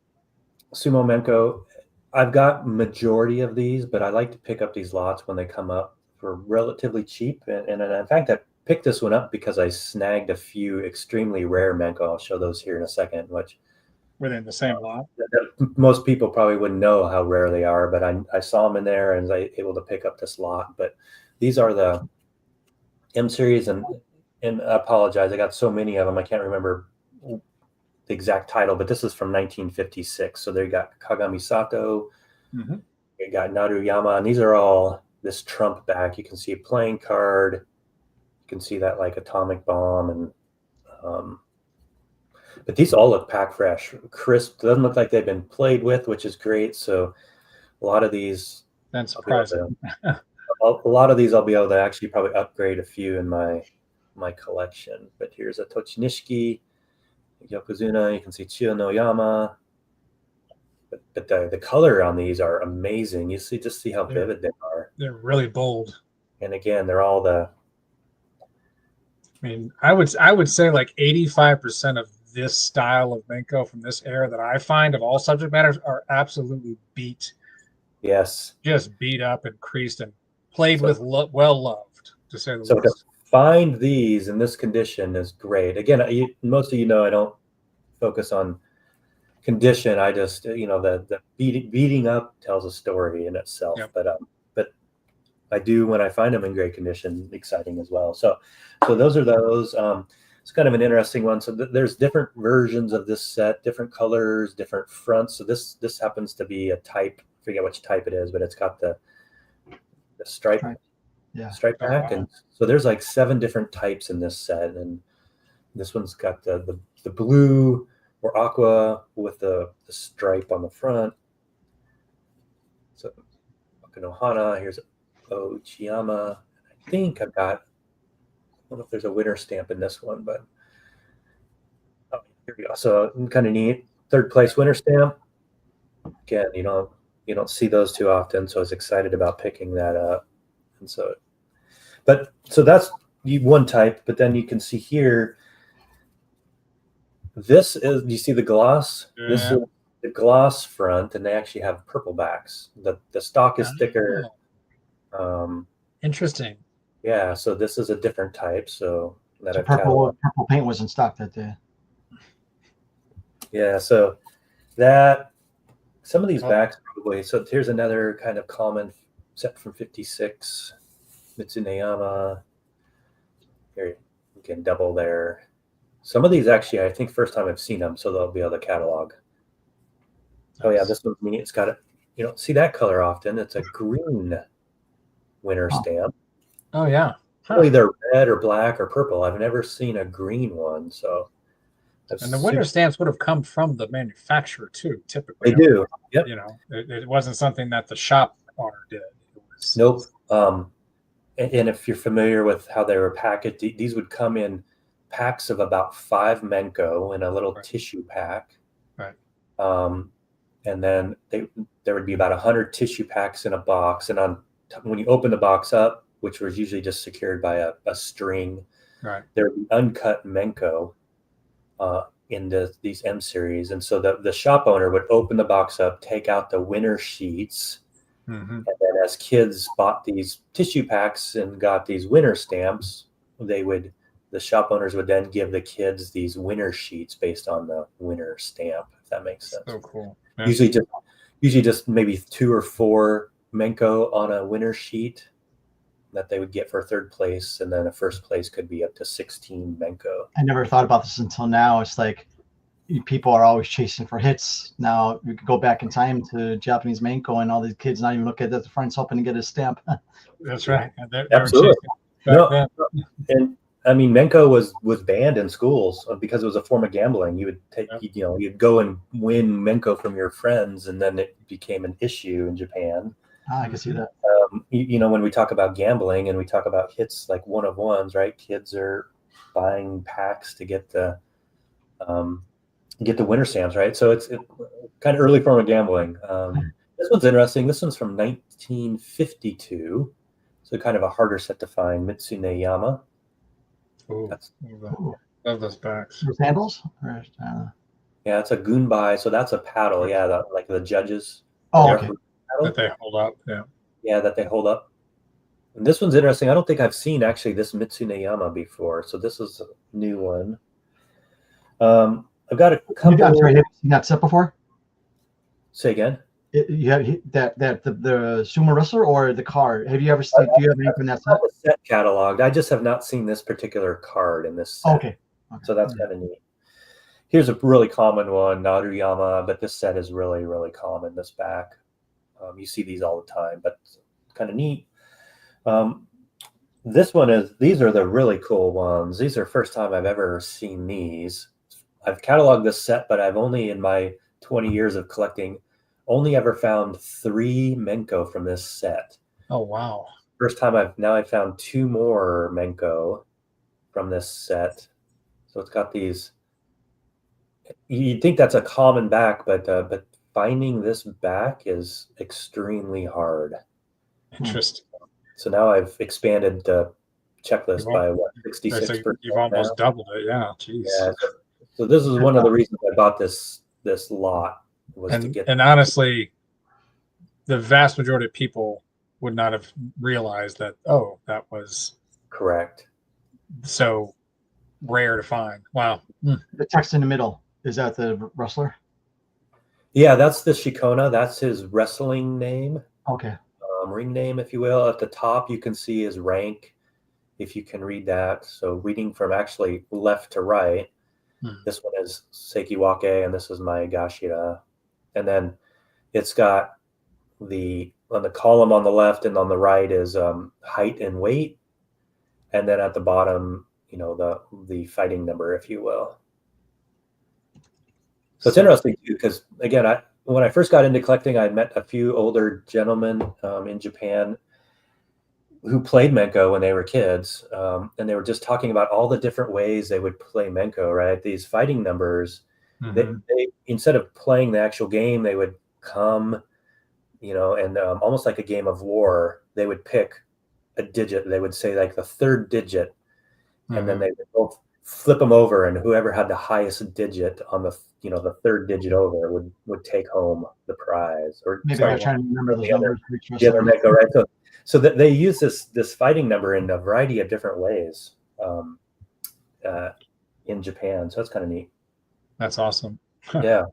Sumo Menko. I've got majority of these, but I like to pick up these lots when they come up for relatively cheap. And in fact, I picked this one up because I snagged a few extremely rare Menko. I'll show those here in a second, which within the same lot. Most people probably wouldn't know how rare they are, but I saw them in there and I was able to pick up this lot. But these are the M series, and I apologize, I got so many of them I can't remember the exact title, but this is from 1956. So they got Kagami Sato, they got Naruyama, and these are all this Trump back. You can see a playing card, you can see that like atomic bomb, and but these all look pack fresh, crisp. Doesn't look like they've been played with, which is great. So a lot of these, that's surprising. A lot of these I'll be able to actually probably upgrade a few in my collection. But here's a Tochinishiki, Yokozuna. You can see Chiyonoyama. But the color on these are amazing. You see how vivid they are. They're really bold. And again, they're all the. I mean, I would say like 85% of this style of Menko from this era that I find of all subject matters are absolutely beat. Yes. Just beat up and creased and played with well loved, to say the least. So to find these in this condition is great. Again, most of you know I don't focus on condition. I just the beating up tells a story in itself. Yep. But I do when I find them in great condition, exciting as well. So those are those. It's kind of an interesting one. So there's different versions of this set, different colors, different fronts. So this happens to be a type. I forget which type it is, but it's got the stripe pack, and so there's like 7 different types in this set, and this one's got the blue or aqua with the stripe on the front. So Okinohana, here's Ochiyama. I think I've got, I don't know if there's a winner stamp in this one, but here we go. So kind of neat. 3rd place winner stamp. Again, you don't see those too often, so I was excited about picking that up. And so that's one type, but then you can see here, this is, you see the gloss? Yeah. This is the gloss front, and they actually have purple backs. The stock is thicker. Interesting. Yeah, so this is a different type. So purple paint was in stock that day. Yeah, so that some of these backs probably. So here's another kind of common set from 56. Mitsuneyama. Here you can double there. Some of these actually, I think first time I've seen them, so they'll be on the catalog. Oh yeah, this one's neat. It's got a, you don't see that color often. It's a green winner stamp. Oh yeah. Probably they're red or black or purple. I've never seen a green one. So and the winner stamps would have come from the manufacturer too, typically. They do. Yep. It wasn't something that the shop owner did. It was, nope. And if you're familiar with how they were packaged, these would come in packs of about 5 Menko in a little tissue pack. Right. And then there would be about 100 tissue packs in a box. And when you open the box up, which was usually just secured by a string, right, there would be uncut Menko in these M series. And so the shop owner would open the box up, take out the winner sheets. Mm-hmm. And then as kids bought these tissue packs and got these winner stamps, the shop owners would then give the kids these winner sheets based on the winner stamp, if that makes sense. So cool. Yeah. Usually just maybe 2 or 4 Menko on a winner sheet that they would get for 3rd place, and then a 1st place could be up to 16 Menko. I never thought about this until now. It's like people are always chasing for hits. Now you could go back in time to Japanese Menko, and all these kids not even look at the front's hoping to get a stamp. That's right. Absolutely. And I mean, Menko was banned in schools because it was a form of gambling. You would take, you'd go and win Menko from your friends, and then it became an issue in Japan. I can see that. You know, when we talk about gambling and we talk about hits like one of ones, right? Kids are buying packs to get the winter stamps, right? So it's kind of early form of gambling. This one's interesting. This one's from 1952, so kind of a harder set to find. Mitsune Yama. Ooh, love those packs. With handles? Yeah, it's a gunbai, so that's a paddle. Yeah, like the judges. Oh, okay. That they hold up. Yeah. Yeah, that they hold up. And this one's interesting. I don't think I've seen actually this Mitsune Yama before, so this is a new one. I've got a couple. I'm sorry, have you seen that set before? Say again. You have the sumo wrestler or the card? Have you ever seen? Do you have anything that set? Set cataloged. I just have not seen this particular card in this set. Okay. So that's kind of neat. Here's a really common one, Naruyama, but this set is really, really common. This back, you see these all the time, but it's kind of neat. This one is. These are the really cool ones. These are first time I've ever seen these. I've cataloged this set, but I've only in my 20 years of collecting only ever found 3 Menko from this set. Oh, wow. First time I've found 2 more Menko from this set. So it's got these, you'd think that's a common back, but finding this back is extremely hard. Interesting. So now I've expanded the checklist by what, 66%. So you've almost doubled it. Yeah. Jeez. Yeah. So this is one of the reasons I bought this lot. And honestly, the vast majority of people would not have realized that, oh, that was correct. So rare to find. Wow. The text in the middle, is that the wrestler? Yeah, that's the Shikona. That's his wrestling name. Okay. Ring name, if you will. At the top, you can see his rank, if you can read that. So reading from actually left to right, this one is Sekiwake, and this is my Gashira. And then it's got on the column on the left and on the right is height and weight. And then at the bottom, you know, the fighting number, if you will. So it's interesting too, because again, when I first got into collecting, I met a few older gentlemen in Japan who played Menko when they were kids. And they were just talking about all the different ways they would play Menko, right? These fighting numbers. They instead of playing the actual game, they would come, you know, and almost like a game of war, they would pick a digit. They would say like the 3rd digit, and then they would both flip them over, and whoever had the highest digit on the, you know, the 3rd digit over would take home the prize. Or maybe I'm trying to remember the numbers. The other Menko, right? So that they use this fighting number in a variety of different ways in Japan. So that's kind of neat. That's awesome. Yeah.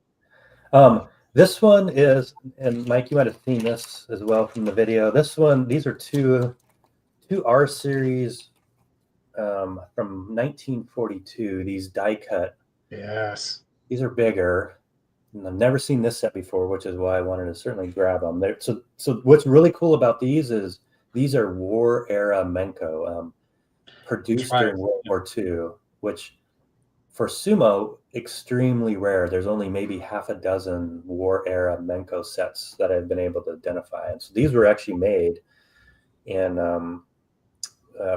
This one is, and Mike, you might have seen this as well from the video. This one, these are two R series from 1942. These die cut. Yes. These are bigger. And I've never seen this set before, which is why I wanted to certainly grab them. So what's really cool about these is these are war era Menko, produced during World War II, which for sumo, extremely rare. There's only maybe half a dozen war era Menko sets that I've been able to identify. And so these were actually made in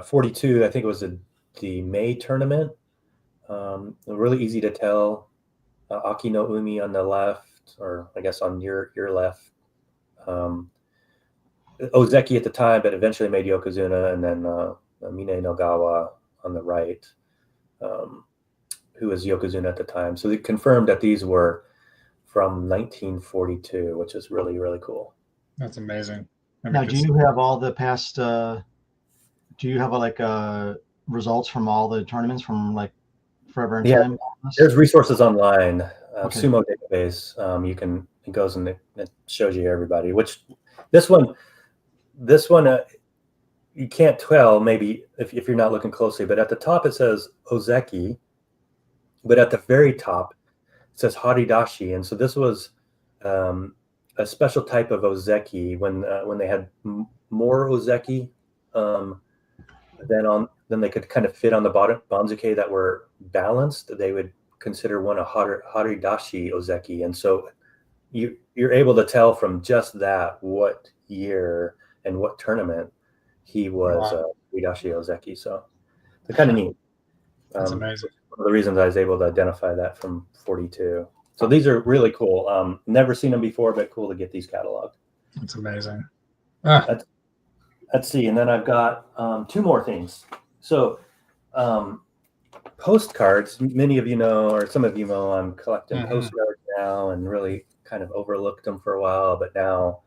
42. I think it was the May tournament. Really easy to tell. Aki no Umi on the left, or I guess on your left. Ozeki at the time, but eventually made Yokozuna, and then Mine no Gawa on the right. Who was Yokozuna at the time. So they confirmed that these were from 1942, which is really, really cool. That's amazing. Now, do you have all the past, do you have results from all the tournaments from like forever and time? There's resources online, Sumo database. It goes and it shows you everybody, which this one, you can't tell maybe if you're not looking closely, but at the top it says Ozeki. But at the very top, it says Haridashi, and so this was a special type of ozeki when they had more ozeki. Then they could kind of fit on the bottom banzuke that were balanced. They would consider one a haridashi ozeki, and so you're able to tell from just that what year and what tournament he was Hidashi Ozeki. So they're kind of neat. That's amazing. One of the reasons I was able to identify that from 42. So these are really cool. Never seen them before, but cool to get these cataloged. That's amazing. Let's see. And then I've got 2 more things. So postcards, many of you know, or some of you know, I'm collecting postcards now and really kind of overlooked them for a while. But now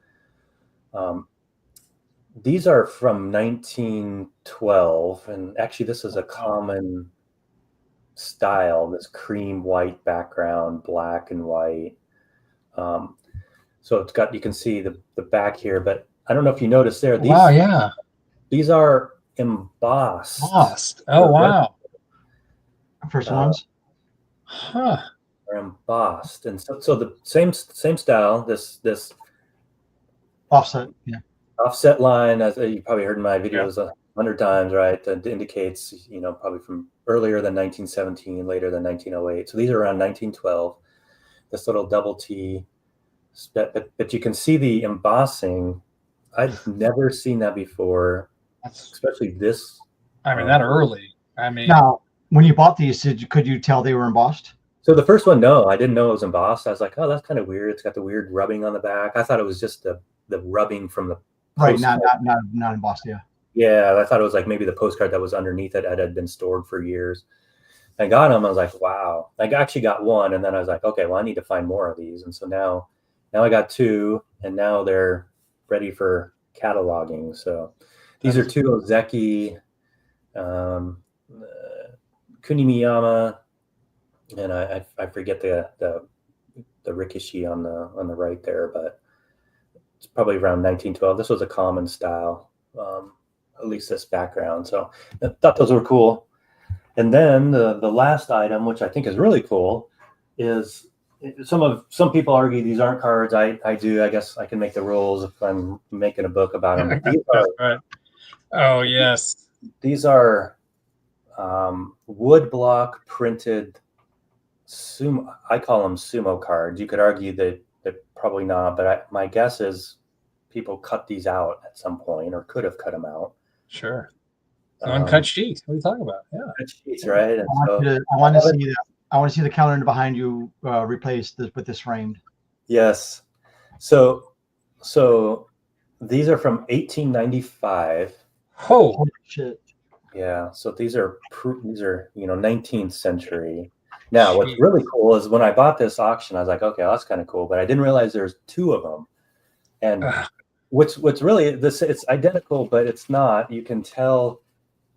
these are from 1912. And actually, this is a common style, this cream white background, black and white. So it's got, you can see the back here, but I don't know if you noticed there. These, these are embossed. Oh, wow. First ones? Huh. Are embossed. And so the same style, this Offset, yeah. Offset line, as you probably heard in my videos 100 times, right? That indicates, you know, probably from earlier than 1917, later than 1908. So these are around 1912. This little double T, but you can see the embossing. I've never seen that before, especially this. I mean, that early. I mean, now when you bought these, could you tell they were embossed? So the first one, no, I didn't know it was embossed. I was like, oh, that's kind of weird. It's got the weird rubbing on the back. I thought it was just the rubbing from the postcard. not embossed, yeah. Yeah, I thought it was like maybe the postcard that was underneath it had been stored for years. I got them. I was like, wow. I actually got one, and then I was like, okay, well, I need to find more of these. And so now I got 2, and now they're ready for cataloging. So these are 2 Ozeki, Kunimiyama, and I forget the Rikishi on the right there, but it's probably around 1912. This was a common style, at least this background. So I thought those were cool. And then the last item, which I think is really cool, is some people argue these aren't cards. I do. I guess I can make the rules if I'm making a book about them. But these are, oh yes, these are wood block printed sumo. I call them sumo cards. You could argue that probably not, but my guess is people cut these out at some point, or could have cut them out. Sure. Uncut sheets. What are you talking about? Yeah. Cut sheets, right? And I want to see that. I want to see the calendar behind you replaced with this framed. Yes. So these are from 1895. Oh, holy shit. Yeah. So these are 19th century. Now, what's really cool is when I bought this auction, I was like, okay, well, that's kind of cool, but I didn't realize there's 2 of them. And what's really it's identical, but it's not. You can tell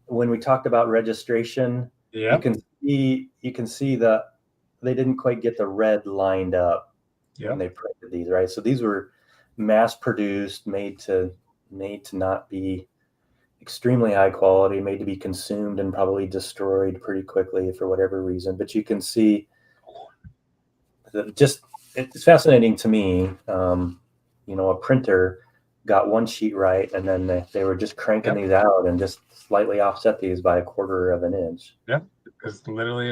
when we talked about registration. Yeah. You can see that they didn't quite get the red lined up when they printed these, right? So these were mass produced, made to not be extremely high quality, made to be consumed and probably destroyed pretty quickly for whatever reason. But you can see it's fascinating to me. A printer got one sheet right, and then they were just cranking these out and just slightly offset these by 1/4 of an inch. Yeah, because literally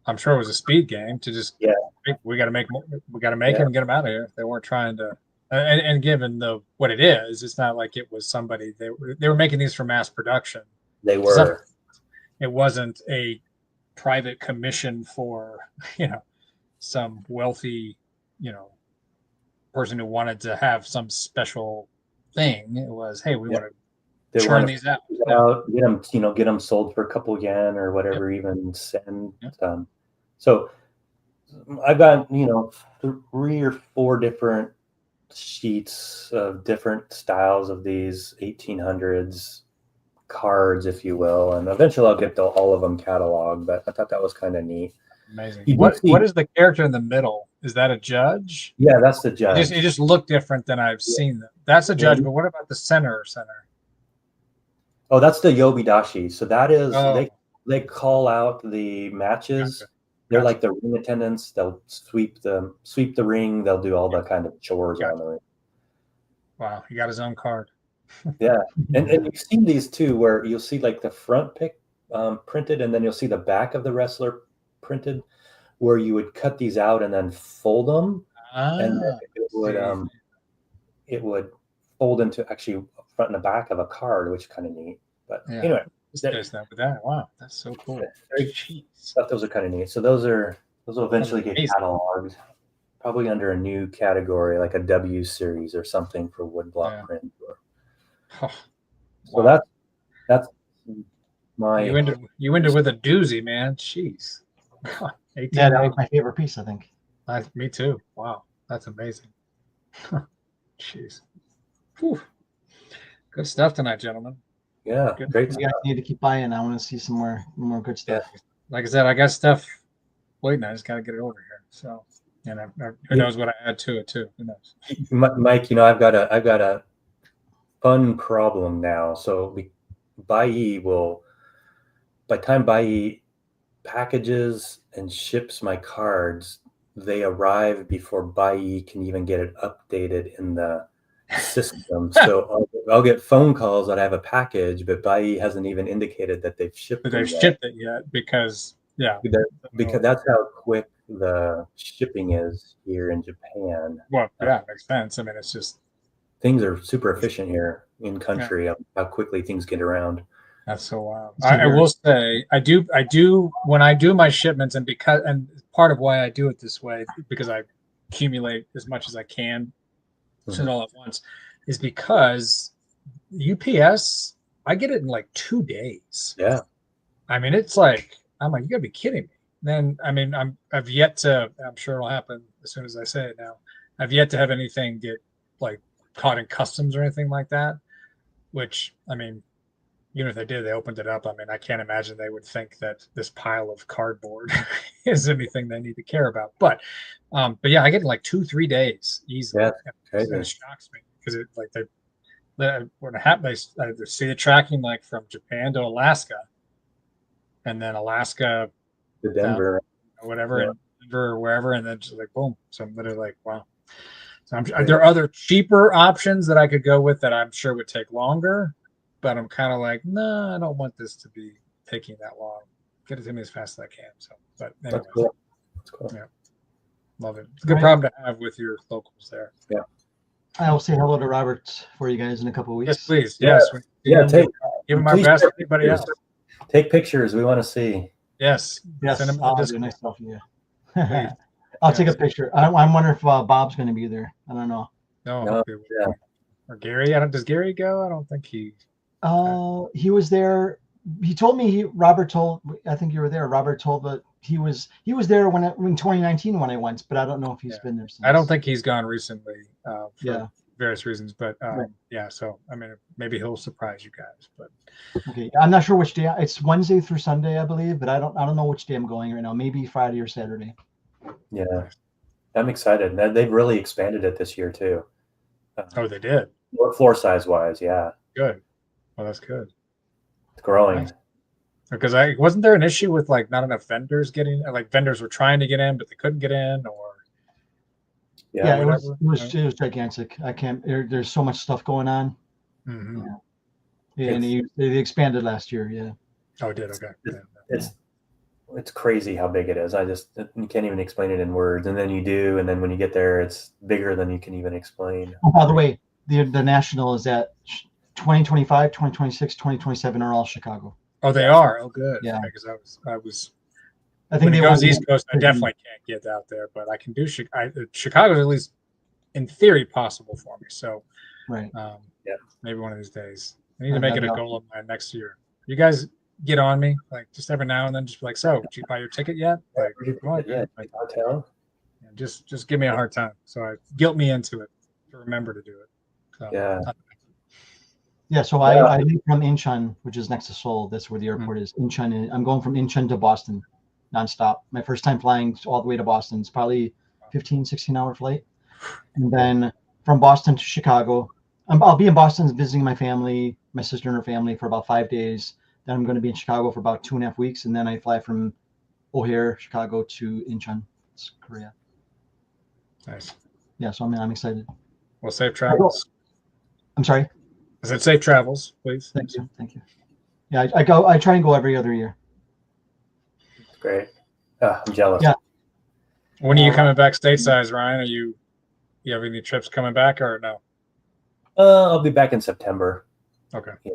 I'm sure it was a speed game to just we got to make him and get him out of here. They weren't trying to. And given what it is, it's not like it was somebody they were making these for mass production. They were. It wasn't a private commission for some wealthy person who wanted to have some special thing. It was, hey, we want to churn these out. Get them sold for a couple yen or whatever, even send. So I've got 3 or 4 different sheets of different styles of these 1800s cards, if you will, and eventually I'll get all of them cataloged. But I thought that was kind of neat. Amazing. What is the character in the middle? Is that a judge? Yeah, that's the judge. It just looked different than I've seen them. That's a judge, but what about the center? Oh, that's the yobidashi. So that is they call out the matches. Gotcha. They're like the ring attendants. They'll sweep the ring. They'll do all the kind of chores on the ring. Wow, he got his own card. Yeah, and you've seen these too, where you'll see like the front pick printed, and then you'll see the back of the wrestler printed, where you would cut these out and then fold them, and then it would fold into actually front and the back of a card, which is kind of neat. But anyway, wow, that's so cool. Those are kind of neat. So those will eventually get cataloged, probably under a new category like a W series or something for woodblock print. So that's my. You ended with a doozy, man. Jeez. Yeah, that was my favorite piece, I think. Me too. Wow, that's amazing. Jeez. Whew. Good stuff tonight, gentlemen. Yeah, great. You guys need to keep buying. I want to see some more good stuff. Yeah. Like I said, I got stuff waiting. I just got to get it over here. So, and who knows what I add to it too? Who knows? Mike, I've got a fun problem now. So by the time Buyee packages and ships my cards, they arrive before Buyee can even get it updated in the system. So I'll get phone calls that I have a package, but Buyee hasn't even indicated that they've shipped it yet because that's how quick the shipping is here in Japan. Well, yeah, makes sense. I mean, it's just things are super efficient here in country. How quickly things get around. That's so wild. I will say I do when I do my shipments, and part of why I do it this way, because I accumulate as much as I can all at once, is because UPS, I get it in like 2 days. Yeah. I mean, it's like, I'm like, you gotta be kidding me. Then, I mean, I've yet to, I'm sure it'll happen as soon as I say it now. I've yet to have anything get like caught in customs or anything like that, which, I mean, even if they did, they opened it up. I mean, I can't imagine they would think that this pile of cardboard is anything they need to care about. But yeah, I get in like 2-3 days easily. Yeah, it shocks me because it like when it happens, I see the tracking like from Japan to Alaska, and then Alaska to Denver, or whatever, and Denver or wherever, and then just like boom. So I'm literally like, wow. So there are other cheaper options that I could go with that I'm sure would take longer. But I'm kind of like, no, I don't want this to be taking that long. Get it to me as fast as I can. So, but anyway, that's cool. Yeah, love it. It's a good problem to have with your locals there. Yeah, I'll say hello to Robert for you guys in a couple of weeks. Yes, please. Yes, give him our best. Everybody else, take pictures. We want to see. Yes. Send him I'll do nice stuff. Yeah. I'll take a picture. I'm wondering if Bob's going to be there. I don't know. No. Or Gary. Does Gary go? I don't think he. He was there. He told me Robert told. I think you were there. Robert told that he was there when in 2019 when I went, but I don't know if he's been there since. I don't think he's gone recently. For various reasons, but yeah. So I mean, maybe he'll surprise you guys. But okay, I'm not sure which day. It's Wednesday through Sunday, I believe, but I don't know which day I'm going right now. Maybe Friday or Saturday. Yeah, I'm excited. They've really expanded it this year too. Oh, they did. Floor size wise, yeah. Good. Well, that's good. It's growing. Nice. Because wasn't there an issue with like not enough vendors getting, like vendors were trying to get in but they couldn't get in, or it was gigantic. I can't. There's so much stuff going on. Mm-hmm. Yeah, and they expanded last year. Yeah. Oh, it did. Okay. It's crazy how big it is. You can't even explain it in words, and then you do, and then when you get there, it's bigger than you can even explain. Oh, by the way, the national is at 2025, 2026, 2027 are all Chicago. Oh, they are. Oh, good. Yeah. Because I was. I think when it goes East Coast, I definitely can't get out there, but I can do Chicago's at least in theory possible for me. So, right. Maybe one of these days. I need to make it a goal of mine next year. You guys get on me, like just every now and then, just be like, so did you buy your ticket yet? Like, just give me a hard time. So guilt me into it to remember to do it. So, yeah. So I leave from Incheon, which is next to Seoul. That's where the airport is. Incheon. I'm going from Incheon to Boston, nonstop. My first time flying all the way to Boston. It's probably 15, 16-hour flight. And then from Boston to Chicago. I'll be in Boston visiting my family, my sister and her family for about 5 days. Then I'm going to be in Chicago for about 2.5 weeks. And then I fly from O'Hare, Chicago to Incheon, Korea. Nice. Yeah, so I'm excited. Well, safe travels. I'm sorry? I said safe travels, please. Thank you. Yeah, I try and go every other year. Great. I'm jealous. Yeah. When are you coming back stateside, Ryan? You have any trips coming back or no? I'll be back in September. Okay. Yeah.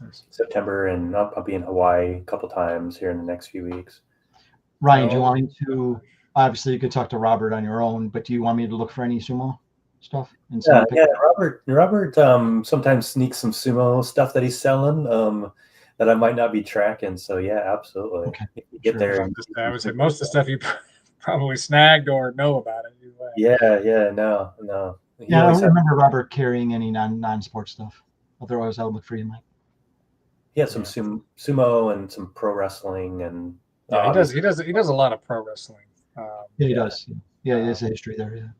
Nice. September, and I'll be in Hawaii a couple times here in the next few weeks. Ryan, do you want me to? Obviously, you could talk to Robert on your own, but do you want me to look for any sumo stuff? And Yeah. Robert sometimes sneaks some sumo stuff that he's selling that I might not be tracking. So yeah, absolutely. Okay. If you get there. I would say most of the stuff you probably snagged or know about it. Yeah. No. Yeah, I don't remember Robert carrying any non-sport stuff. Otherwise, I would look for you, Mike. He has some sumo and some pro wrestling, and he does a lot of pro wrestling. Yeah, he does. Yeah, he has a history there.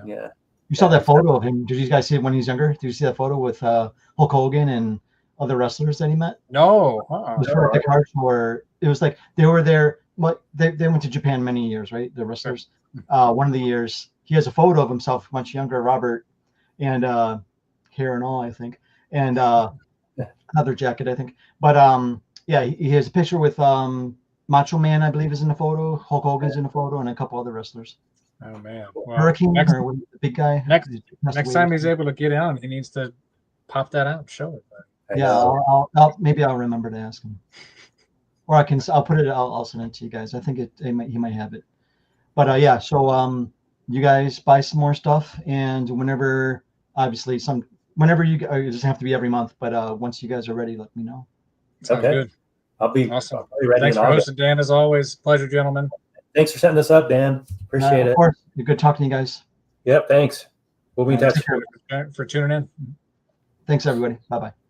Yeah. You saw that photo of him. Did you guys see it when he was younger? Did you see that photo with Hulk Hogan and other wrestlers that he met? No. It was for the card tour. It was like they were there. What they went to Japan many years, right? The wrestlers. One of the years, he has a photo of himself much younger, Robert, and hair and all, I think, and leather jacket, I think. But yeah, he has a picture with Macho Man, I believe, is in the photo. Hulk Hogan's in the photo, and a couple other wrestlers. Oh man, well, Hurricane or the big guy. Next time he's able to get on, he needs to pop that out and show it. Yeah, maybe I'll remember to ask him, or I'll put it. I'll send it to you guys. I think he might have it. But yeah, so you guys buy some more stuff, and whenever you it doesn't have to be every month, but once you guys are ready, let me know. Sounds good. I'll be awesome. Ready. Thanks for hosting, Dan. As always, pleasure, gentlemen. Thanks for setting this up, Dan. Appreciate it. Of course, good talking to you guys. Yep, thanks. We'll be in touch. For tuning in. Thanks, everybody. Bye-bye.